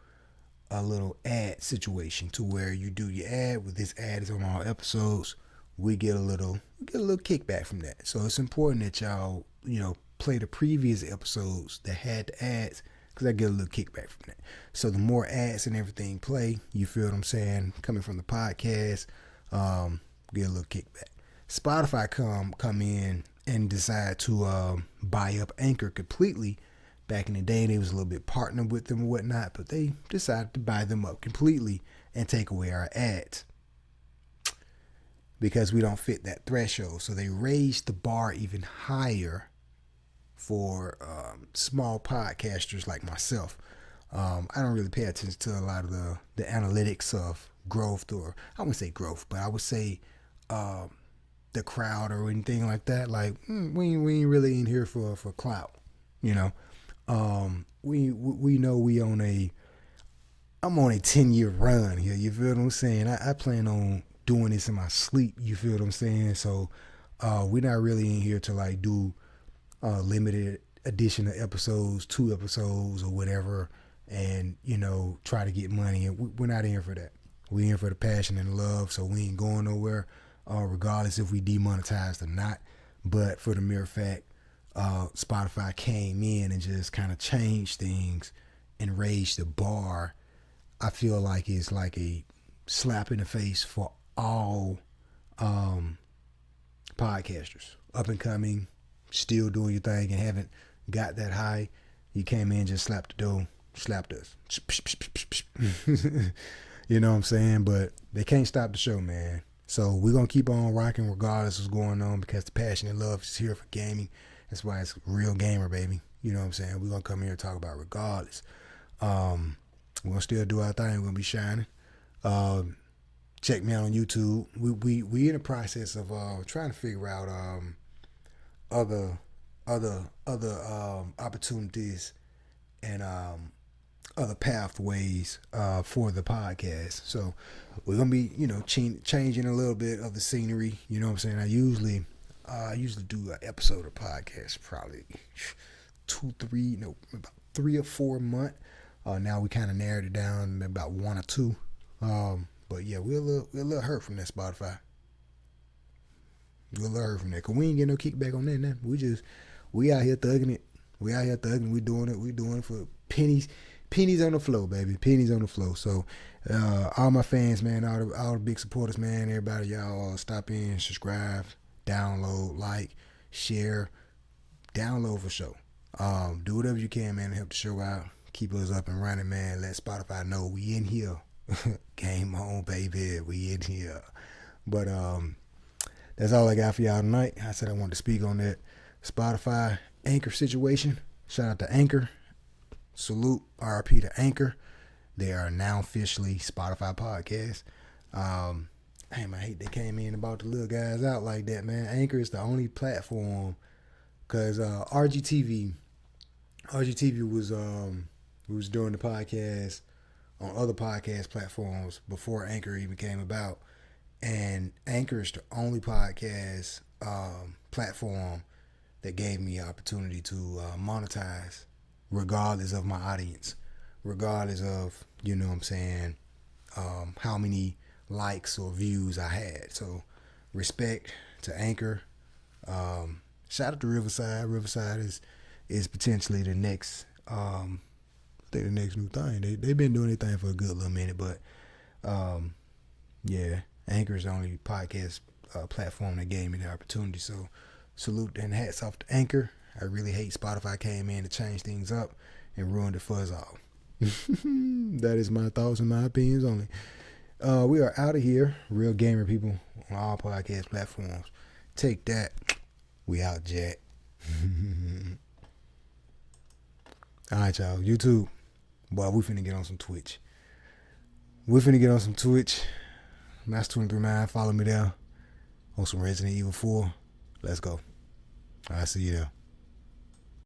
ad situation to where you do your ad. With this ad is on all episodes, we get a little kickback from that. So it's important that y'all play the previous episodes that had the ads, because I get a little kickback from that. So the more ads and everything play, you feel what I'm saying, coming from the podcast, get a little kickback. Spotify come in and decide to buy up Anchor completely. Back in the day, they was a little bit partnered with them and whatnot, but they decided to buy them up completely and take away our ads because we don't fit that threshold. So they raised the bar even higher for small podcasters like myself. I don't really pay attention to a lot of the analytics of growth, or I wouldn't say growth, but I would say the crowd or anything like that. Like, we ain't really in here for clout, We know I'm on a 10-year run here. You feel what I'm saying? I plan on doing this in my sleep. You feel what I'm saying? So we're not really in here to like do limited edition of episodes, 2 episodes or whatever, and try to get money. And we're not in here for that. We're in here for the passion and love. So we ain't going nowhere, regardless if we demonetized or not. But for the mere fact, Spotify came in and just kind of changed things and raised the bar, I feel like it's like a slap in the face for all podcasters, up and coming, still doing your thing and haven't got that high. You came in, just slapped the door, slapped us. You know what I'm saying? But they can't stop the show, man. So we're going to keep on rocking regardless of what's going on, because the passion and love is here for gaming. That's why it's Real Gamer, baby. You know what I'm saying? We're going to come here and talk about regardless. We're going to still do our thing. We're going to be shining. Check me out on YouTube. We in the process of trying to figure out other opportunities and other pathways for the podcast. So we're gonna be changing a little bit of the scenery. You know what I'm saying? I usually do an episode of podcast probably about 3 or 4 a month. Now we kind of narrowed it down about 1 or 2. But yeah, we're a little hurt from that Spotify. We're a little hurt from that, because we ain't getting no kickback on that now. We out here thugging it. We out here thugging. We doing it. We doing it for pennies. Pennies on the flow, baby. Pennies on the flow. So, all my fans, man, all the big supporters, man, everybody, y'all stop in, subscribe, download, like, share, download for sure. Do whatever you can, man, to help the show out. Keep us up and running, man. Let Spotify know we in here. Game on, baby. We in here. But that's all I got for y'all tonight. I said I wanted to speak on that Spotify Anchor situation. Shout out to Anchor. Salute, RIP to Anchor. They are now officially Spotify podcast. Damn, I hate they came in about the little guys out like that, man. Anchor is the only platform because RGTV was doing the podcast on other podcast platforms before Anchor even came about, and Anchor is the only podcast platform that gave me the opportunity to monetize, regardless of my audience, regardless of, you know what I'm saying, how many likes or views I had. So respect to Anchor. Shout out to Riverside. Riverside is potentially the next the next new thing. They've been doing their thing for a good little minute, but yeah, Anchor is the only podcast platform that gave me the opportunity. So salute and hats off to Anchor. I really hate Spotify came in to change things up and ruined it for us all. That is my thoughts and my opinions only. We are out of here. Real gamer people on all podcast platforms. Take that. We out, Jack. All right, y'all. YouTube. Boy, we finna get on some Twitch. Master239. Follow me there. On some Resident Evil 4. Let's go. I'll see you there.